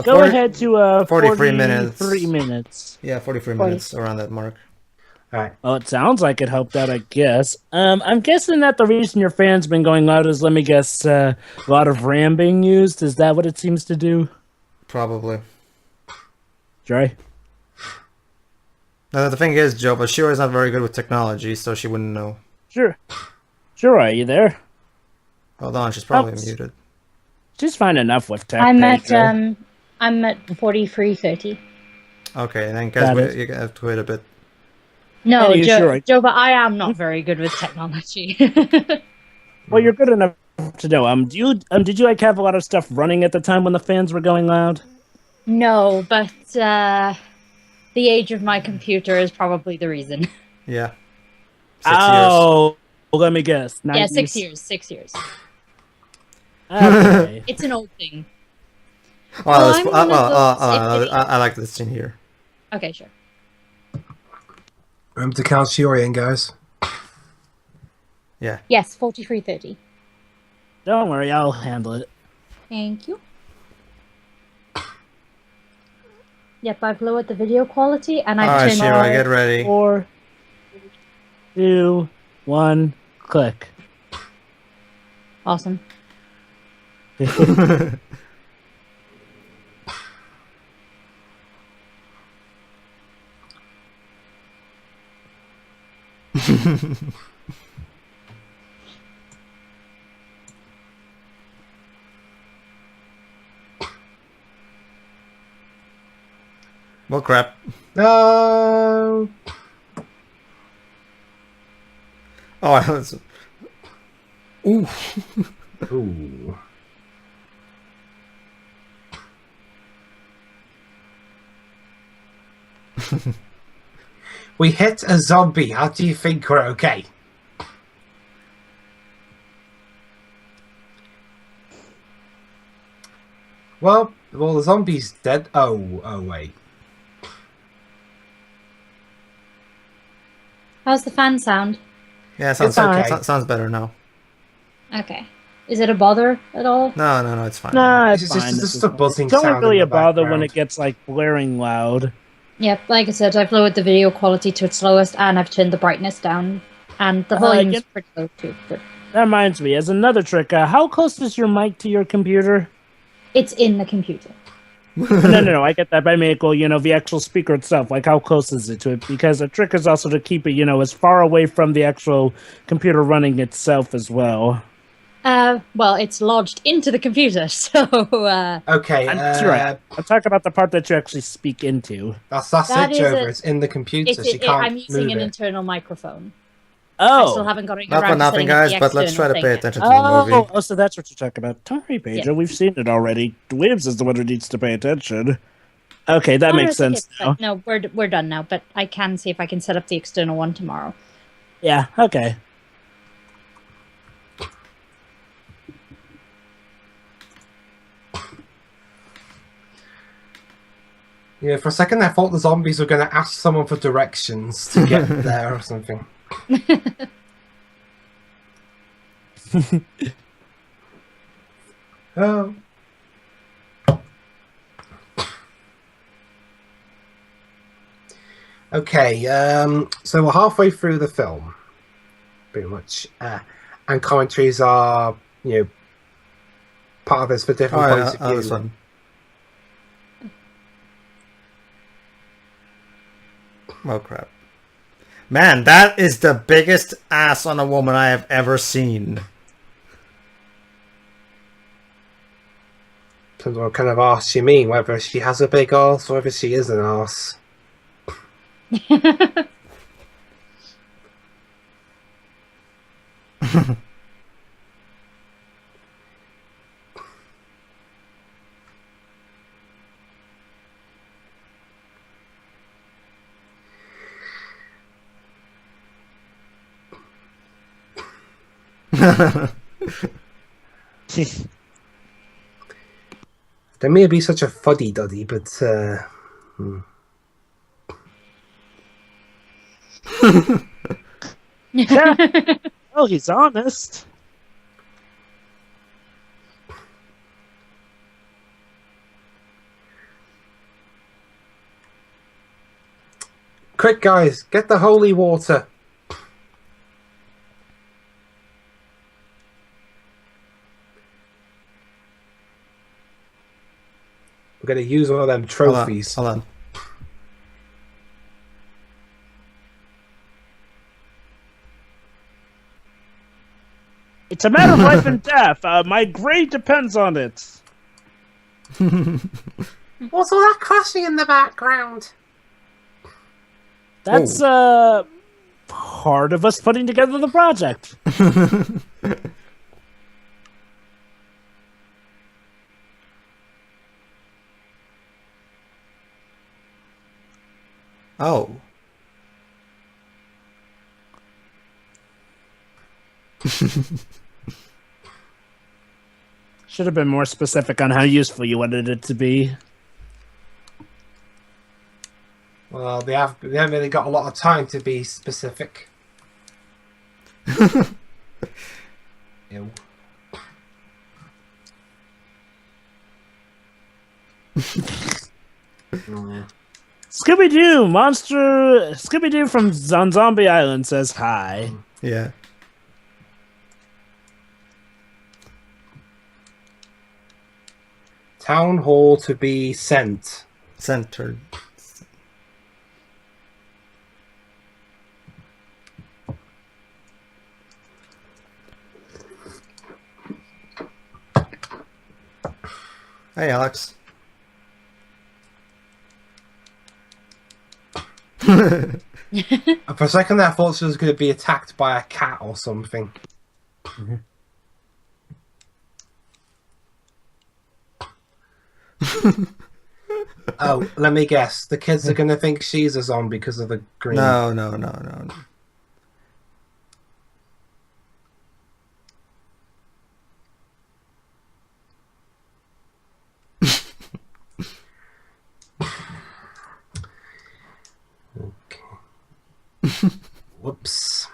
Speaker 4: Go ahead to
Speaker 1: 43 minutes.
Speaker 4: 43 minutes.
Speaker 1: Yeah, 43
Speaker 3: 40.
Speaker 1: minutes around that mark.
Speaker 2: All right.
Speaker 4: Well, it sounds like it helped out, I guess. I'm guessing that the reason your fan's been going loud is, let me guess, a lot of RAM being used. Is that what it seems to do?
Speaker 1: Probably.
Speaker 4: Dre?
Speaker 1: Now, the thing is, Joe, Bashir is not very good with technology, so she wouldn't know.
Speaker 4: Sure. Sure, are you there?
Speaker 1: Hold on, she's probably
Speaker 4: Oops.
Speaker 1: muted.
Speaker 4: She's fine enough with tech.
Speaker 3: I'm
Speaker 4: Pedro.
Speaker 3: at 43:30.
Speaker 1: Okay, and then
Speaker 4: Got
Speaker 1: guys,
Speaker 4: it.
Speaker 1: you have to wait a bit.
Speaker 3: No,
Speaker 4: Anyway, sure.
Speaker 3: Joe, but I am not very good with technology.
Speaker 4: Well, you're good enough to know. Did you like have a lot of stuff running at the time when the fans were going loud?
Speaker 3: No, but the age of my computer is probably the reason.
Speaker 1: Yeah. 6 years.
Speaker 4: Oh, let me guess. 90s?
Speaker 3: Yeah, 6 years. 6 years.
Speaker 4: Okay.
Speaker 3: It's an old thing.
Speaker 1: Well,
Speaker 3: I'm one of those
Speaker 1: I like this scene here.
Speaker 3: Okay, sure.
Speaker 2: Remember to count Shiorian, guys.
Speaker 1: Yeah.
Speaker 3: Yes, 43:30.
Speaker 4: Don't worry, I'll handle it.
Speaker 3: Thank you. Yep, I've lowered the video quality and I've
Speaker 1: Alright,
Speaker 3: turned
Speaker 1: Shira, get ready.
Speaker 4: 4, 2, 1, click.
Speaker 3: Awesome.
Speaker 1: Well, crap.
Speaker 2: No.
Speaker 1: Oh, that's... Ooh.
Speaker 2: Ooh. We hit a zombie. How do you think we're okay? Well, the zombie's dead. Oh, wait.
Speaker 3: How's the fan sound?
Speaker 1: Yeah, sounds
Speaker 2: It's okay.
Speaker 1: sounds better now.
Speaker 3: Okay. Is it a bother at all?
Speaker 1: No, it's fine.
Speaker 4: Nah, it's
Speaker 2: It's
Speaker 4: fine.
Speaker 2: just a buzzing
Speaker 4: It's only
Speaker 2: sound
Speaker 4: really
Speaker 2: in
Speaker 4: a
Speaker 2: the
Speaker 4: bother when
Speaker 2: background.
Speaker 4: it gets like blaring loud.
Speaker 3: Yep, like I said, I've lowered the video quality to its lowest and I've turned the brightness down. And the volume's
Speaker 4: get-
Speaker 3: pretty low too. But
Speaker 4: That reminds me, as another trick, how close is your mic to your computer?
Speaker 3: it's in the computer.
Speaker 4: No, I get that by Michael, the actual speaker itself, like how close is it to it? Because a trick is also to keep it, as far away from the actual computer running itself as well.
Speaker 3: Well, it's lodged into the computer, so
Speaker 2: Okay,
Speaker 4: That's right. I'm talking about the part that you actually speak into.
Speaker 2: that's
Speaker 3: That
Speaker 2: it,
Speaker 3: is
Speaker 2: Jover.
Speaker 3: a-
Speaker 2: It's in the computer.
Speaker 3: it's,
Speaker 2: She can't
Speaker 3: I'm using
Speaker 2: move
Speaker 3: an
Speaker 2: it.
Speaker 3: internal microphone. I still
Speaker 4: Oh.
Speaker 3: haven't got it
Speaker 1: Not
Speaker 3: around
Speaker 1: for
Speaker 3: to
Speaker 1: nothing,
Speaker 3: setting up
Speaker 1: guys,
Speaker 3: the
Speaker 1: but let's try to
Speaker 3: external
Speaker 1: pay
Speaker 3: thing
Speaker 1: attention to the movie.
Speaker 4: Oh, so that's what you're talking about. Don't worry, Pedro.
Speaker 3: Yeah.
Speaker 4: We've seen it already. Williams is the one who needs to pay attention. Okay, that
Speaker 3: Oh, no,
Speaker 4: makes
Speaker 3: it's okay,
Speaker 4: sense
Speaker 3: it's
Speaker 4: now.
Speaker 3: fine. No, we're done now, but I can see if I can set up the external one tomorrow.
Speaker 4: Yeah, okay.
Speaker 2: Yeah, for a second I thought the zombies were going to ask someone for directions to get there or something. Oh. Okay, so we're halfway through the film, pretty much, and commentaries are, part of this for different
Speaker 1: Oh,
Speaker 2: points
Speaker 1: yeah,
Speaker 2: of
Speaker 1: this
Speaker 2: view.
Speaker 1: one. Oh, crap. Man, that is the biggest ass on a woman I have ever seen.
Speaker 2: Depends what kind of arse you mean, whether she has a big arse or whether she is an arse. There may be such a fuddy-duddy, but
Speaker 4: Oh, he's honest.
Speaker 2: quick, guys, get the holy water. We're going to use one of them trophies.
Speaker 1: Hold on.
Speaker 4: It's a matter of life and death. My grade depends on it.
Speaker 2: What's all that crashing in the background?
Speaker 4: That's part of us putting together the project.
Speaker 1: Oh.
Speaker 4: Should have been more specific on how useful you wanted it to be.
Speaker 2: Well, they haven't really got a lot of time to be specific. Ew.
Speaker 4: Scooby-Doo monster. Scooby-Doo from on Zombie Island says hi.
Speaker 1: Yeah.
Speaker 2: Town hall to be sent.
Speaker 1: Centered. Hey, Alex.
Speaker 2: For a second there, I thought she was going to be attacked by a cat or something. Oh, let me guess. The kids are going to think she's a zombie because of the green.
Speaker 1: No.
Speaker 2: Whoops.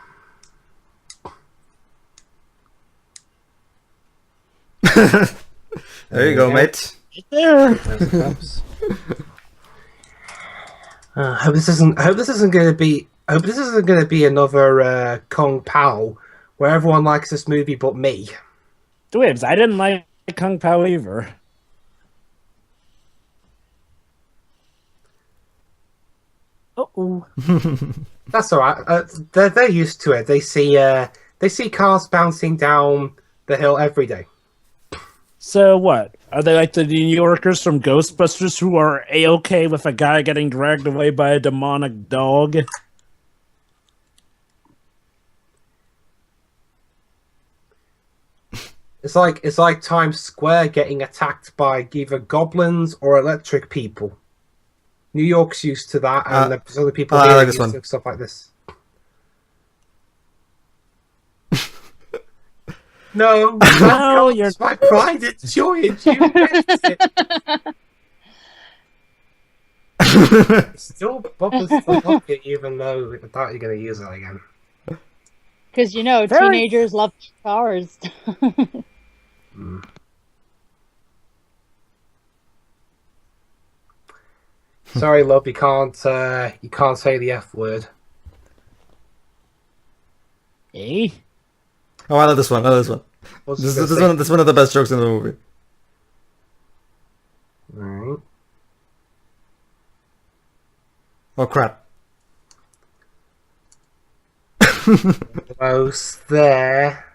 Speaker 1: There you go, mate.
Speaker 4: Right there.
Speaker 2: There's the cups. I hope this isn't going to be. I hope this isn't going to be another Kung Pao, where everyone likes this movie but me.
Speaker 4: Dwibs, I didn't like Kung Pao either. Uh-oh.
Speaker 2: That's all right. They're used to it. They see cars bouncing down the hill every day.
Speaker 4: So what? Are they like the New Yorkers from Ghostbusters who are A-okay with a guy getting dragged away by a demonic dog?
Speaker 2: It's like Times Square getting attacked by either goblins or electric people. New York's used to that, and there's other people
Speaker 1: I
Speaker 2: here
Speaker 1: like
Speaker 2: used
Speaker 1: this one.
Speaker 2: to stuff like this. No,
Speaker 4: No, you're
Speaker 2: it's my pride and joy, and you missed it. It still bothers to look it, even though I thought you're going to use it again.
Speaker 3: Because, you know,
Speaker 4: Very-
Speaker 3: teenagers love cars.
Speaker 2: Sorry, love, you can't say the F word.
Speaker 4: Eh?
Speaker 1: Oh, I love this one. This
Speaker 2: What's
Speaker 1: is one of the best jokes in the movie.
Speaker 2: Right.
Speaker 1: Oh crap!
Speaker 2: Close there.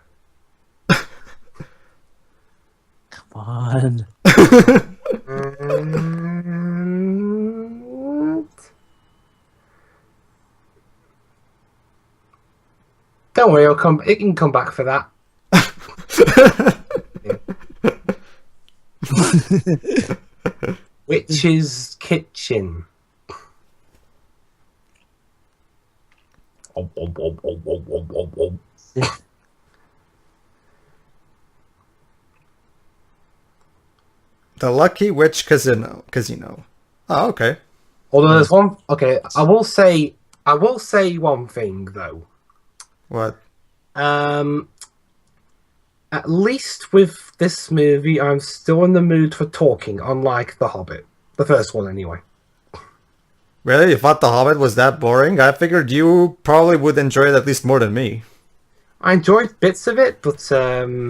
Speaker 4: Come on.
Speaker 2: And... Don't worry, it can come back for that. Witch's kitchen.
Speaker 1: The Lucky Witch Casino. Oh, okay.
Speaker 2: Although there's one. Okay, I will say one thing though.
Speaker 1: What?
Speaker 2: At least with this movie, I'm still in the mood for talking, unlike The Hobbit. The first one, anyway.
Speaker 1: Really? You thought The Hobbit was that boring? I figured you probably would enjoy it at least more than me.
Speaker 2: I enjoyed bits of it, but I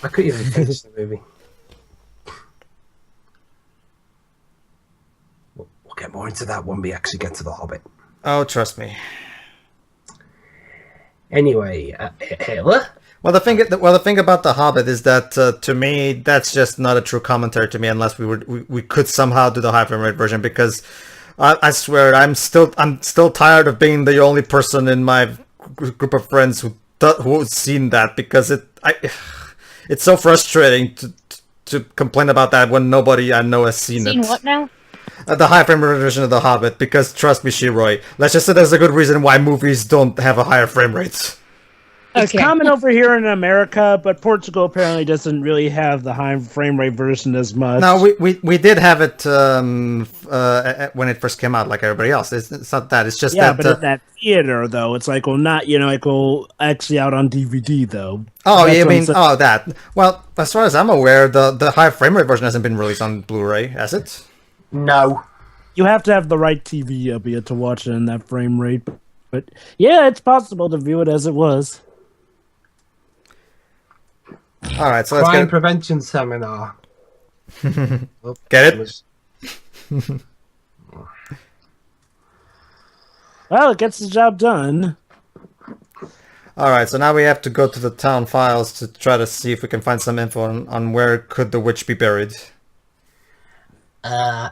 Speaker 2: couldn't even finish the movie. We'll get more into that when we actually get to The Hobbit.
Speaker 1: Oh, trust me.
Speaker 2: Anyway, Hitler?
Speaker 1: Well, the thing about The Hobbit is that to me, that's just not a true commentary to me, unless we could somehow do the high frame rate version. Because I swear, I'm still tired of being the only person in my group of friends who's seen that, because it's so frustrating to complain about that when nobody I know has seen it.
Speaker 3: Seen what now?
Speaker 1: The high frame rate version of The Hobbit, because trust me, Shiroy, let's just say there's a good reason why movies don't have a higher frame rate.
Speaker 4: It's common over here in America, but Portugal apparently doesn't really have the high frame rate version as much.
Speaker 1: No, we did have it when it first came out, like everybody else. It's not that. It's just
Speaker 4: yeah,
Speaker 1: that.
Speaker 4: but in that theater though, it's like actually out on DVD though.
Speaker 1: Oh,
Speaker 4: That's
Speaker 1: you
Speaker 4: what I'm
Speaker 1: mean
Speaker 4: saying.
Speaker 1: that? Well, as far as I'm aware, the high frame rate version hasn't been released on Blu-ray, has it?
Speaker 2: No.
Speaker 4: You have to have the right TV up here to watch it in that frame rate. But yeah, it's possible to view it as it was.
Speaker 1: All right, so let's
Speaker 2: Crime
Speaker 1: get
Speaker 2: prevention seminar.
Speaker 1: get it.
Speaker 4: Well, it gets the job done.
Speaker 1: All right, so now we have to go to the town files to try to see if we can find some info on where could the witch be buried.
Speaker 2: I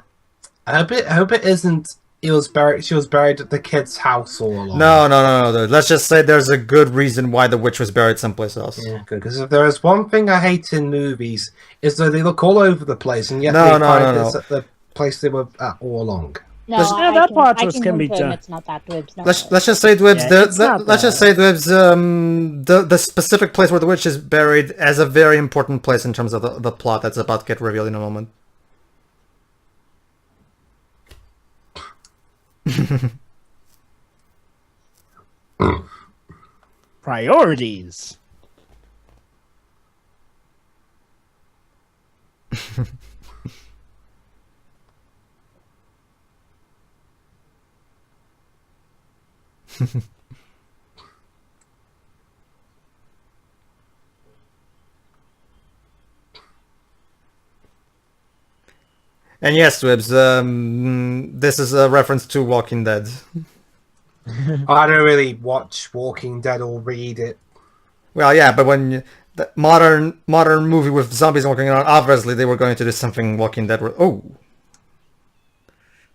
Speaker 2: hope it isn't. She was buried at the kid's house all along.
Speaker 1: No. Let's just say there's a good reason why the witch was buried someplace else.
Speaker 2: Yeah, good. Because if there is one thing I hate in movies, is that they look all over the place, and yet
Speaker 1: No,
Speaker 2: they
Speaker 1: no,
Speaker 2: find
Speaker 1: no,
Speaker 2: this
Speaker 1: no.
Speaker 2: at the place they were at all along.
Speaker 3: No,
Speaker 4: Yeah, that part
Speaker 3: I
Speaker 4: was-
Speaker 3: can
Speaker 4: can be
Speaker 3: confirm
Speaker 4: done.
Speaker 3: it's not that, Dwibs. No.
Speaker 1: Let's just say Dwibs.
Speaker 4: Yeah, it's not
Speaker 1: Let's just say Dwibs. The specific place where the witch is buried as a very important place in terms of the plot that's about to get revealed in a moment.
Speaker 4: Priorities.
Speaker 1: And yes, Dwibs. This is a reference to Walking Dead.
Speaker 2: I don't really watch Walking Dead or read it.
Speaker 1: Well, yeah, but when the modern movie with zombies walking around, obviously they were going to do something Walking Dead. Oh.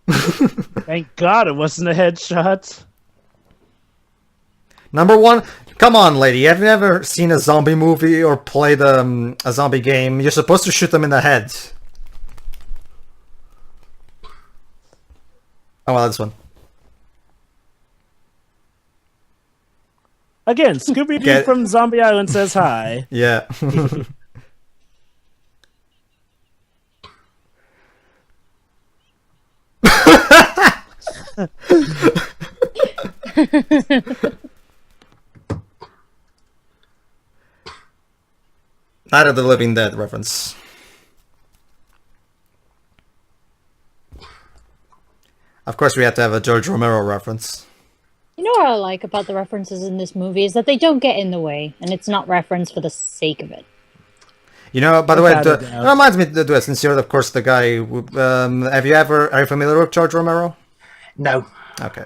Speaker 4: Thank God it wasn't a headshot.
Speaker 1: Number one, come on, lady. Have you ever seen a zombie movie or played a zombie game? You're supposed to shoot them in the head. Oh, well, this one.
Speaker 4: Again, Scooby-Doo
Speaker 1: Get-
Speaker 4: from Zombie Island says hi.
Speaker 1: Yeah. Night of the Living Dead reference. Of course, we have to have a George Romero reference.
Speaker 3: You know what I like about the references in this movie is that they don't get in the way, and it's not referenced for the sake of it.
Speaker 1: You know, by the way,
Speaker 4: Without a
Speaker 1: it
Speaker 4: doubt.
Speaker 1: reminds me, since you're, of course, the guy who, are you familiar with George Romero?
Speaker 2: No.
Speaker 1: Okay.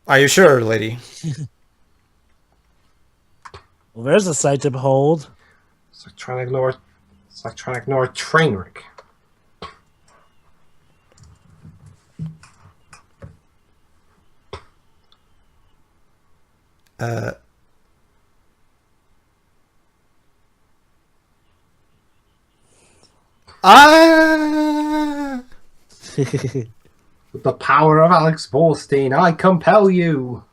Speaker 1: Are you sure, lady?
Speaker 4: Well, there's a sight to behold.
Speaker 2: It's like trying to ignore a train wreck.
Speaker 1: Ah!
Speaker 2: With the power of Alex Borstein, I compel you.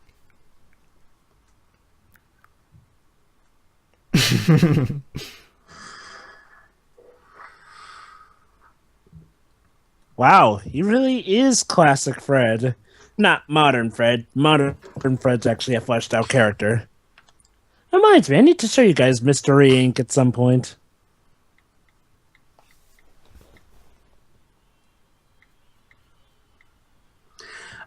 Speaker 4: Wow, he really is classic Fred. Not modern Fred. Modern Fred's actually a fleshed out character. Reminds me, I need to show you guys Mystery Inc. at some point.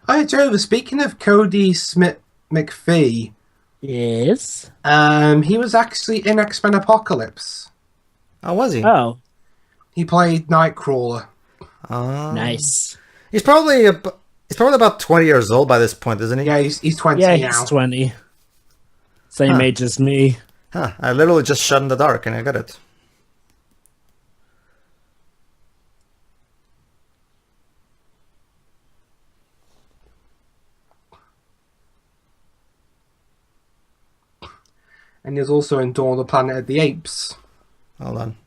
Speaker 2: Oh, Joe, speaking of Cody Smith McPhee,
Speaker 4: Yes?
Speaker 2: he was actually in X-Men Apocalypse.
Speaker 1: Oh, was he?
Speaker 4: Oh,
Speaker 2: He played Nightcrawler.
Speaker 4: nice.
Speaker 1: He's probably about 20 years old by this point, isn't he?
Speaker 2: Yeah, he's 20
Speaker 4: Yeah,
Speaker 2: now.
Speaker 4: he's 20. Same age as me.
Speaker 1: Huh, I literally just shot in the dark and I got it.
Speaker 2: And he's also in Dawn of the Planet of the Apes.
Speaker 1: Hold on.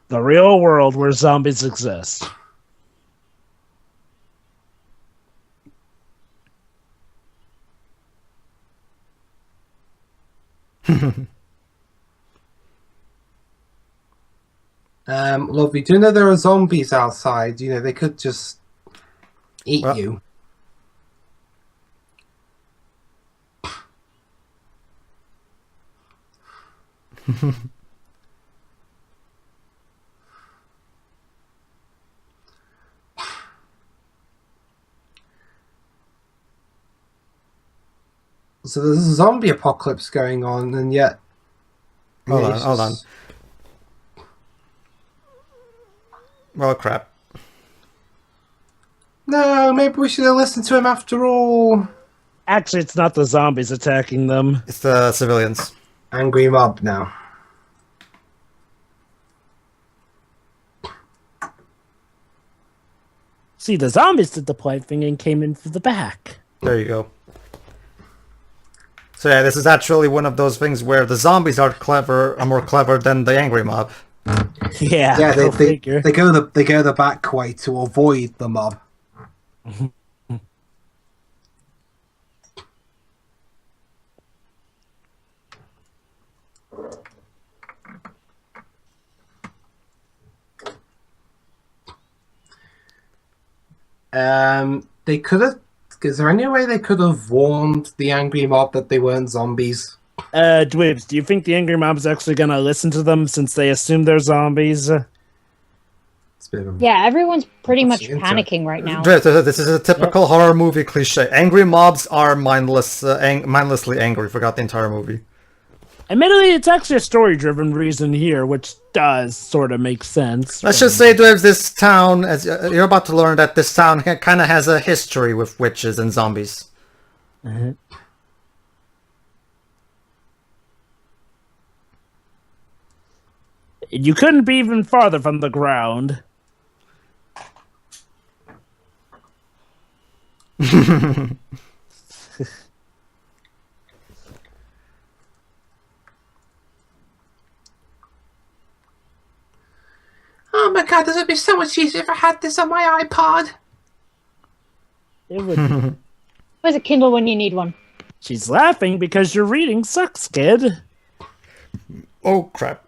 Speaker 4: The real world where zombies exist.
Speaker 2: Lovely. Do you know there are zombies outside? You know, they could just eat
Speaker 1: Well-
Speaker 2: you. So there's a zombie apocalypse going on, and yet...
Speaker 1: Hold
Speaker 2: Yeah,
Speaker 1: on,
Speaker 2: it's
Speaker 1: hold on.
Speaker 2: just-
Speaker 1: Well, crap.
Speaker 2: No, maybe we should have listened to him after all.
Speaker 4: Actually, it's not the zombies attacking them.
Speaker 1: It's the civilians.
Speaker 2: Angry mob now.
Speaker 4: See, the zombies did the polite thing and came in through the back.
Speaker 1: There you go. So yeah, this is actually one of those things where the zombies are more clever than the angry mob.
Speaker 4: Yeah,
Speaker 2: Yeah,
Speaker 4: go
Speaker 2: they
Speaker 4: figure.
Speaker 2: go the back way to avoid the mob. They could have. Is there any way they could have warned the angry mob that they weren't zombies?
Speaker 4: Dwibs, do you think the angry mob is actually gonna listen to them since they assume they're zombies?
Speaker 2: It's a bit of a...
Speaker 3: Yeah, everyone's pretty
Speaker 2: What's
Speaker 3: much
Speaker 2: the
Speaker 3: panicking right now.
Speaker 1: This is a typical horror movie cliche. Angry mobs are mindlessly angry throughout the entire movie.
Speaker 4: Admittedly, it's actually a story-driven reason here, which does sort of make sense.
Speaker 1: Let's just say, Dwebs, this town, as you're about to learn, that this town kind of has a history with witches and zombies.
Speaker 4: You couldn't be even farther from the ground.
Speaker 2: Oh my god, this would be so much easier if I had this on my iPod.
Speaker 4: It would.
Speaker 3: Where's a Kindle when you need one?
Speaker 4: She's laughing because your reading sucks, kid.
Speaker 1: Oh, crap.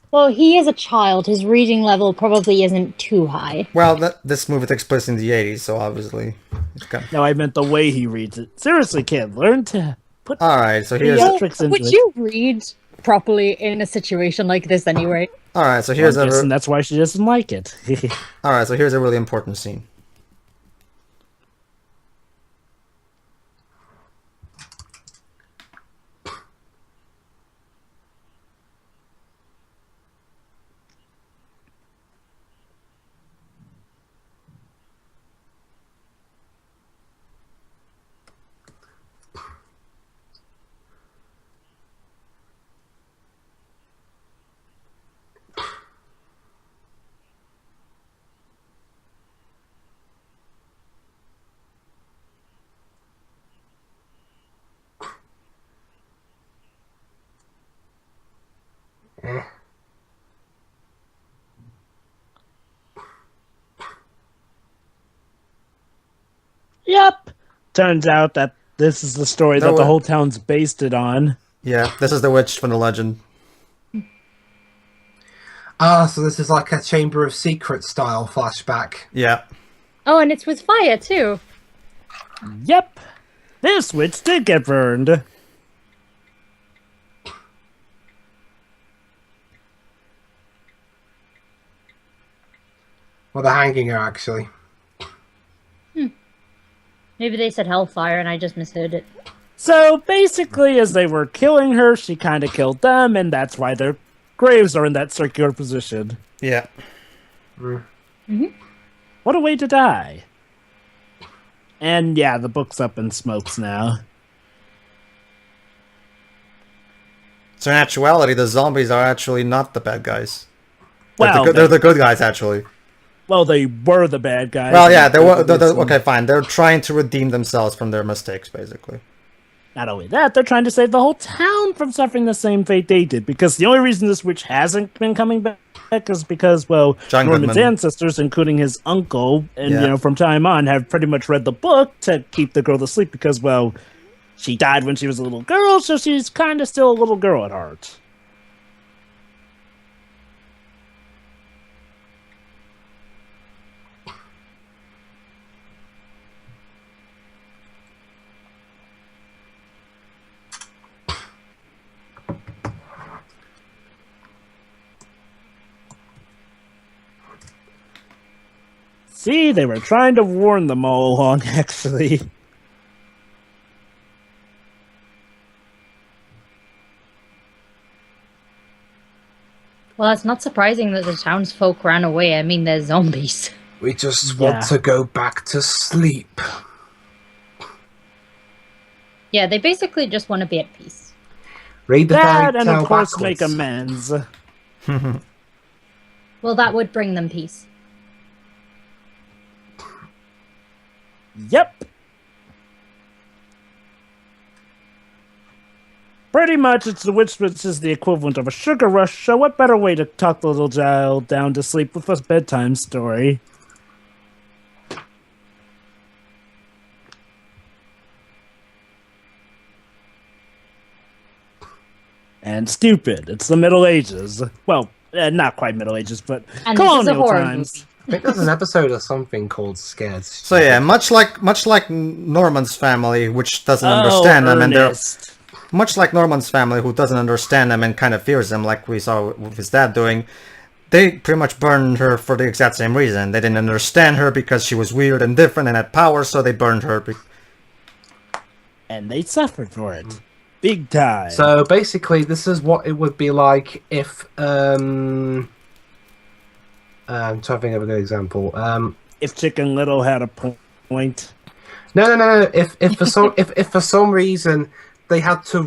Speaker 3: Well, he is a child. His reading level probably isn't too high.
Speaker 1: Well, this movie takes place in the 80s, so obviously...
Speaker 4: No, I meant the way he reads it. Seriously, kid, learn to put
Speaker 1: Alright, so here's...
Speaker 4: Yeah. Tricks into
Speaker 3: Would
Speaker 4: it.
Speaker 3: you read properly in a situation like this anyway?
Speaker 1: Alright, so
Speaker 4: I'm
Speaker 1: here's
Speaker 4: guessing that's why she doesn't like it.
Speaker 1: Alright, so here's a really important scene.
Speaker 4: Yep. Turns out that this is the story
Speaker 1: No
Speaker 4: that the
Speaker 1: way.
Speaker 4: whole town's based it on.
Speaker 1: Yeah, this is the witch from the legend.
Speaker 2: Ah, so this is like a Chamber of Secrets style flashback.
Speaker 1: Yeah.
Speaker 3: Oh, and it's with fire too.
Speaker 4: Yep. This witch did get burned.
Speaker 2: Well, they're hanging her, actually.
Speaker 3: Maybe they said hellfire and I just misheard it.
Speaker 4: So basically, as they were killing her, she kind of killed them, and that's why their graves are in that circular position.
Speaker 1: Yeah.
Speaker 4: What a way to die. And yeah, the book's up in smokes now.
Speaker 1: So in actuality, the zombies are actually not the bad guys.
Speaker 4: Well,
Speaker 1: They're the good guys, actually.
Speaker 4: well, they were the bad guys.
Speaker 1: Well, yeah, they were.
Speaker 4: They did some-
Speaker 1: Okay, fine. They're trying to redeem themselves from their mistakes, basically.
Speaker 4: Not only that, they're trying to save the whole town from suffering the same fate they did, because the only reason this witch hasn't been coming back is because, well,
Speaker 1: John
Speaker 4: Norman's
Speaker 1: Goodman.
Speaker 4: ancestors, including his uncle, and
Speaker 1: Yeah.
Speaker 4: from time on, have pretty much read the book to keep the girl asleep because, well, she died when she was a little girl, so she's kind of still a little girl at heart. See, they were trying to warn them all along, actually.
Speaker 3: Well, it's not surprising that the townsfolk ran away. I mean, they're zombies.
Speaker 2: We just
Speaker 4: Yeah.
Speaker 2: want to go back to sleep.
Speaker 3: Yeah, they basically just want to be at peace.
Speaker 2: Read the
Speaker 4: That,
Speaker 2: fairy
Speaker 4: and
Speaker 2: tale
Speaker 4: of course,
Speaker 2: backwards.
Speaker 4: make amends.
Speaker 3: Well, that would bring them peace.
Speaker 4: Yep. Pretty much, it's the witch which is the equivalent of a sugar rush, so what better way to talk the little child down to sleep with a bedtime story? And stupid. It's the Middle Ages. Well, not quite Middle Ages, but
Speaker 3: And this is a
Speaker 4: colonial
Speaker 3: horror
Speaker 4: times.
Speaker 3: movie.
Speaker 2: I think there's an episode of something called Scared.
Speaker 1: So yeah, much like Norman's family, which doesn't understand them, and they're
Speaker 4: Ernest.
Speaker 1: much like Norman's family, who doesn't understand him and kind of fears him, like we saw with his dad doing. They pretty much burned her for the exact same reason. They didn't understand her because she was weird and different and had power, so they burned her.
Speaker 4: And they suffered for it. Big time.
Speaker 2: So basically, this is what it would be like if I'm trying to think of a good example.
Speaker 4: If Chicken Little had a point.
Speaker 2: No. If for some reason they had to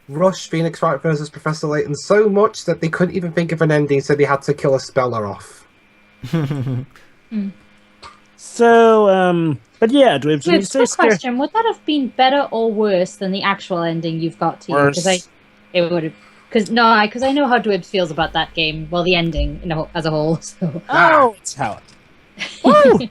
Speaker 2: rush Phoenix Wright versus Professor Layton so much that they couldn't even think of an ending, so they had to kill a speller off.
Speaker 4: So, but yeah, Dwebs, when you
Speaker 3: Wait,
Speaker 4: say
Speaker 3: quick
Speaker 4: scare...
Speaker 3: question: would that have been better or worse than the actual ending you've got to?
Speaker 4: Worse.
Speaker 3: It would have. Because I know how Dwebs feels about that game. Well, the ending, as a whole. So.
Speaker 4: Oh, it's how it...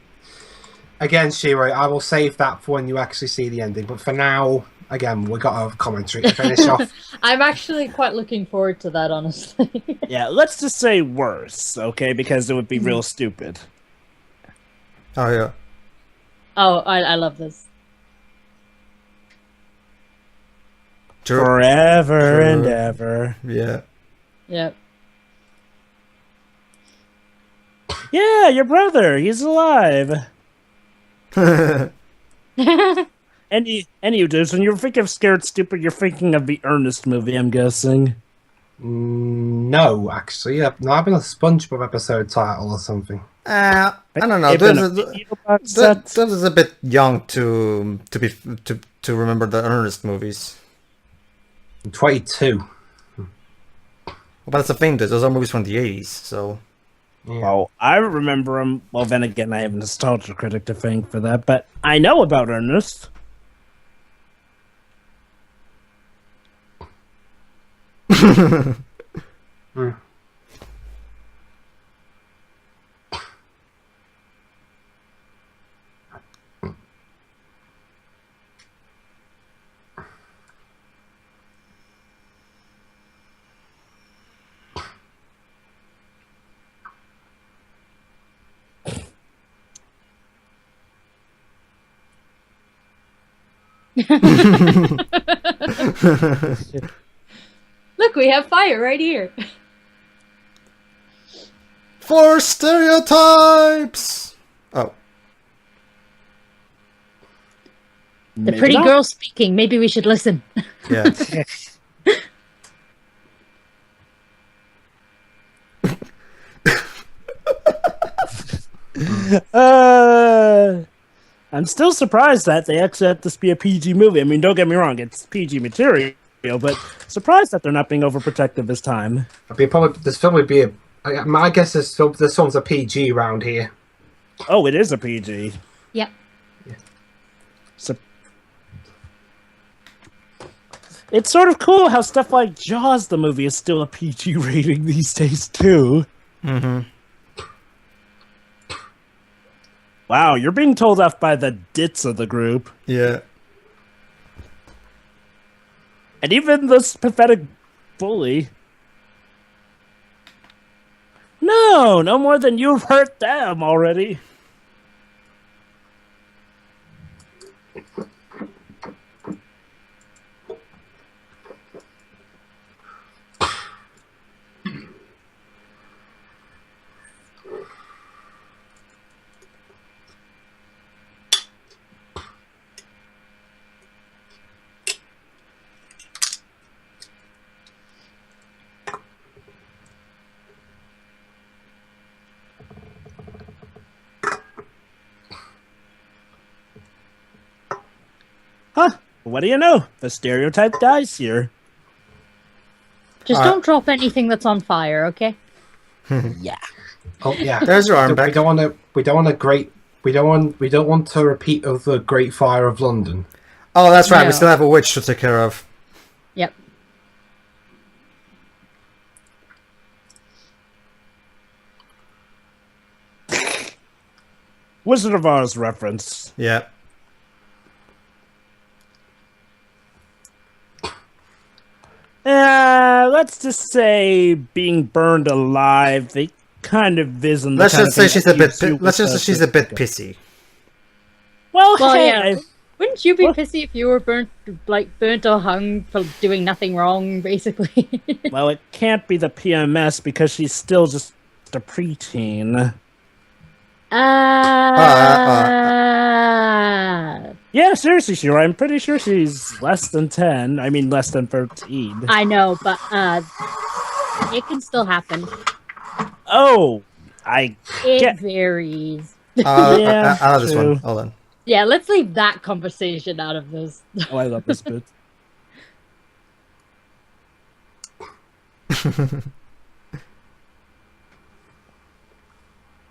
Speaker 2: Again, Shiro, I will save that for when you actually see the ending. But for now, again, we got a commentary to finish off.
Speaker 3: I'm actually quite looking forward to that, honestly.
Speaker 4: Yeah, let's just say worse, okay? Because it would be real stupid.
Speaker 1: Oh yeah.
Speaker 3: Oh, I love this.
Speaker 1: True.
Speaker 4: Forever
Speaker 1: True.
Speaker 4: and ever.
Speaker 1: Yeah.
Speaker 3: Yep.
Speaker 4: Yeah, your brother, he's alive. And you do. So when you're thinking of Scared Stupid, you're thinking of the Ernest movie, I'm guessing.
Speaker 2: No, actually, no, I've been a SpongeBob episode title or something.
Speaker 1: I don't know.
Speaker 4: Even a
Speaker 1: This
Speaker 4: video box set.
Speaker 1: is a bit young to remember the Ernest movies.
Speaker 2: I'm 22.
Speaker 1: But that's the thing. Those are movies from the 80s, so.
Speaker 2: Yeah.
Speaker 4: Well, I remember him. Well, then again, I have a nostalgia critic to thank for that, but I know about Ernest.
Speaker 3: Look, we have fire right here.
Speaker 1: For stereotypes! Oh.
Speaker 3: The pretty girl speaking. Maybe we should listen.
Speaker 1: Yeah.
Speaker 4: I'm still surprised that they actually let this be a PG movie. I mean, don't get me wrong, it's PG material, but surprised that they're not being overprotective this time.
Speaker 2: This film would be a. I guess this film's a PG round here.
Speaker 4: Oh, it is a PG.
Speaker 3: Yep.
Speaker 4: So, It's sort of cool how stuff like Jaws, the movie, is still a PG rating these days, too.
Speaker 1: Mm-hmm.
Speaker 4: Wow, you're being told off by the dits of the group.
Speaker 1: Yeah.
Speaker 4: And even this pathetic bully. No more than you've hurt them already. Huh, what do you know? The stereotype dies here.
Speaker 3: Just don't drop anything that's on fire, okay?
Speaker 4: Yeah.
Speaker 2: Oh yeah.
Speaker 1: There's your arm
Speaker 2: We
Speaker 1: back.
Speaker 2: don't want to. We don't want a repeat of the Great Fire of London.
Speaker 1: Oh, that's right.
Speaker 3: No.
Speaker 1: We still have a witch to take care of.
Speaker 3: Yep.
Speaker 4: Wizard of Oz reference.
Speaker 1: Yeah.
Speaker 4: Let's just say being burned alive. They kind of is in the
Speaker 1: Let's
Speaker 4: kind
Speaker 1: just
Speaker 4: of
Speaker 1: say
Speaker 4: thing
Speaker 1: she's
Speaker 4: that
Speaker 1: a bit.
Speaker 4: leaves you
Speaker 1: Let's just say
Speaker 4: with
Speaker 1: she's a bit pissy.
Speaker 4: Well,
Speaker 3: Well,
Speaker 4: hey,
Speaker 3: yeah. Wouldn't you be pissy if you were burnt or hung for doing nothing wrong, basically?
Speaker 4: well, it can't be the PMS because she's still just a preteen. Yeah, seriously, Shira, I'm pretty sure she's less than 10. I mean, less than 13.
Speaker 3: I know, but it can still happen.
Speaker 4: Oh, I
Speaker 3: It
Speaker 4: get...
Speaker 3: varies.
Speaker 4: Yeah,
Speaker 1: out of this
Speaker 4: true.
Speaker 1: one. Hold on.
Speaker 3: Yeah, let's leave that conversation out of this.
Speaker 4: Oh, I love this bit.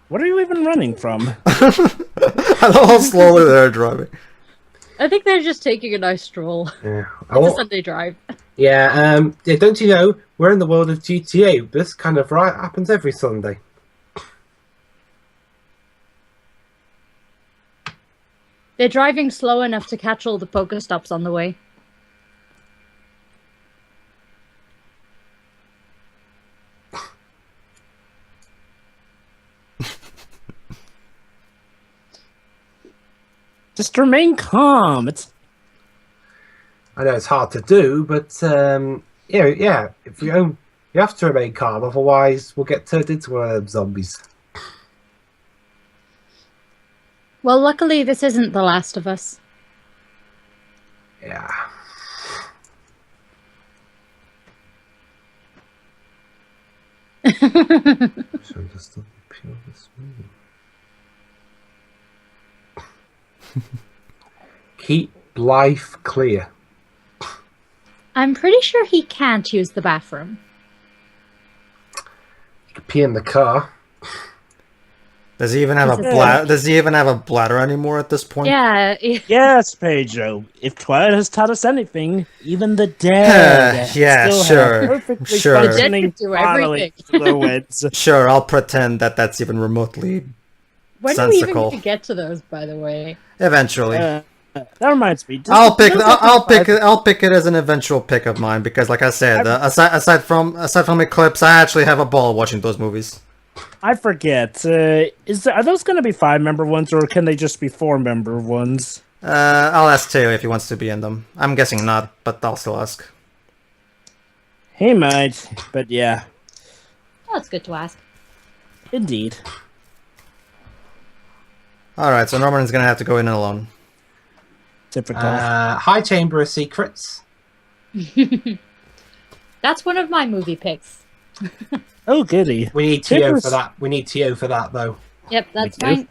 Speaker 4: What are you even running from?
Speaker 1: I love how slowly they're driving.
Speaker 3: I think they're just taking a nice stroll.
Speaker 2: Yeah.
Speaker 3: It's a Sunday drive.
Speaker 2: Yeah. Yeah. Don't you know we're in the world of GTA? This kind of riot happens every Sunday.
Speaker 3: They're driving slow enough to catch all the Pokestops on the way.
Speaker 4: Just remain calm. It's
Speaker 2: I know it's hard to do, but yeah. If you have to remain calm, otherwise we'll get turned into one of them zombies.
Speaker 3: Well, luckily this isn't The Last of Us.
Speaker 2: Yeah. Keep life clear.
Speaker 3: I'm pretty sure he can't use the bathroom.
Speaker 2: You can pee in the car.
Speaker 1: Does he even have a bladder? Does he even have a bladder anymore at this point?
Speaker 3: Yeah.
Speaker 4: yes, Pedro. If Twilight has taught us anything, even the dead.
Speaker 1: Yeah,
Speaker 4: still
Speaker 1: sure,
Speaker 4: have perfectly
Speaker 1: sure.
Speaker 4: functioning
Speaker 3: The dead can do
Speaker 4: bodily
Speaker 3: everything.
Speaker 4: fluids.
Speaker 1: Sure, I'll pretend that that's even remotely
Speaker 3: When do we even
Speaker 1: sensical.
Speaker 3: get to get to those, by the way?
Speaker 1: Eventually.
Speaker 4: That reminds me.
Speaker 1: I'll pick it as an eventual pick of mine because, like I said, aside from Eclipse, I actually have a ball watching those movies.
Speaker 4: I forget. Are those going to be 5-member ones, or can they just be 4-member ones?
Speaker 1: I'll ask Taylor if he wants to be in them. I'm guessing not, but I'll still ask.
Speaker 4: He might, but yeah,
Speaker 3: Oh, it's good to ask.
Speaker 4: indeed.
Speaker 1: Alright, so Norman is gonna have to go in alone.
Speaker 4: Typical.
Speaker 2: High Chamber of Secrets.
Speaker 3: That's one of my movie picks.
Speaker 4: Oh, goody.
Speaker 2: We need TO
Speaker 4: Chambers-
Speaker 2: for that. We need TO for that, though.
Speaker 3: Yep, that's
Speaker 4: We do?
Speaker 3: fine.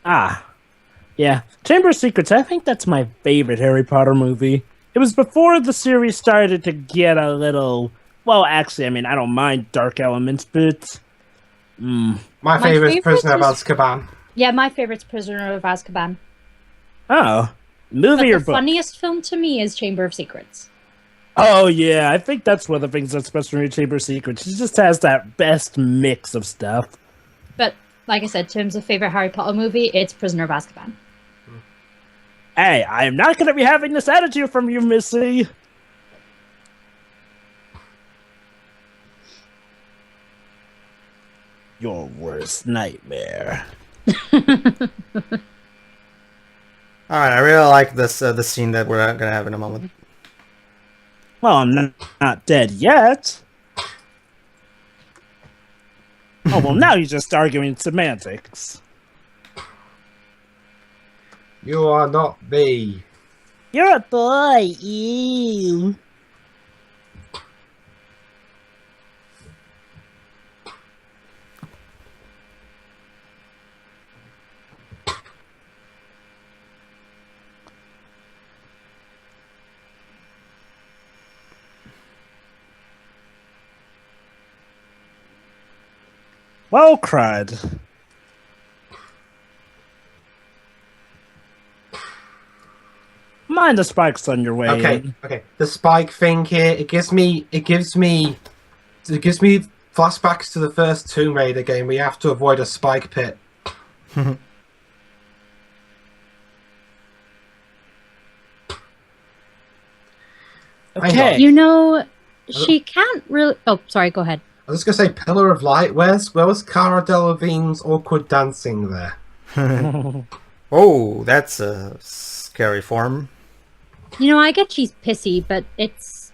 Speaker 4: Ah, yeah. Chamber of Secrets. I think that's my favorite Harry Potter movie. It was before the series started to get a little. Well, actually, I mean, I don't mind dark elements, but.
Speaker 2: My favorite
Speaker 3: favorite
Speaker 2: Prisoner of
Speaker 3: was-
Speaker 2: Azkaban.
Speaker 3: Yeah, my favorite's Prisoner of Azkaban.
Speaker 4: Oh,
Speaker 3: But
Speaker 4: movie
Speaker 3: the
Speaker 4: or book?
Speaker 3: funniest film to me is Chamber of Secrets.
Speaker 4: Oh yeah, I think that's one of the things that's special in Chamber Secret. She just has that best mix of stuff.
Speaker 3: But like I said, in terms of favorite Harry Potter movie, it's Prisoner of Azkaban.
Speaker 4: Hey, I am not going to be having this attitude from you, Missy. Your worst nightmare.
Speaker 1: All right, I really like this the scene that we're gonna have in a moment.
Speaker 4: Well, I'm not dead yet. Oh, well, now you're just arguing semantics.
Speaker 2: You are not me.
Speaker 4: You're a boy, ew. Well cried. Mind the spikes on your way.
Speaker 2: Okay, okay. The spike thing here, it gives me flashbacks to the first Tomb Raider game where you have to avoid a spike pit.
Speaker 4: Okay.
Speaker 3: You know, she can't really. Oh, sorry. Go ahead.
Speaker 2: I was just gonna say Pillar of Light. Where was Cara Delevingne's awkward dancing there?
Speaker 1: Oh, that's a scary form.
Speaker 3: You know, I get she's pissy, but it's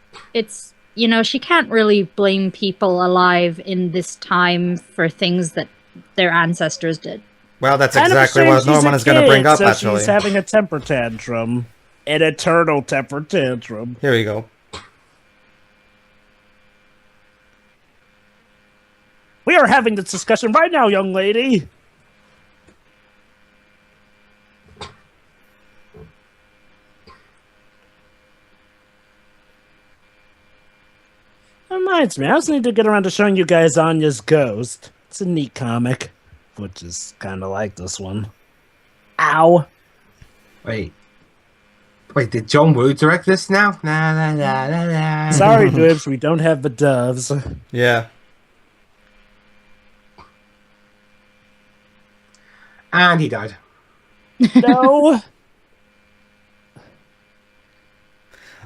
Speaker 3: you know, she can't really blame people alive in this time for things that their ancestors did.
Speaker 1: Well, that's
Speaker 4: Kind of a
Speaker 1: exactly
Speaker 4: shame
Speaker 1: what
Speaker 4: she's
Speaker 1: Norman
Speaker 4: a
Speaker 1: is going to
Speaker 4: kid,
Speaker 1: bring up,
Speaker 4: so
Speaker 1: actually.
Speaker 4: She's having a temper tantrum. An eternal temper tantrum.
Speaker 1: Here we go.
Speaker 4: We are having this discussion right now, young lady. Reminds me, I also need to get around to showing you guys Anya's Ghost. It's a neat comic, which is kind of like this one. Ow.
Speaker 2: Wait, did John Woo direct this now? Nah, nah, nah, nah, nah.
Speaker 4: Sorry, Dibs, we don't have the doves.
Speaker 1: Yeah.
Speaker 2: And he died.
Speaker 4: No.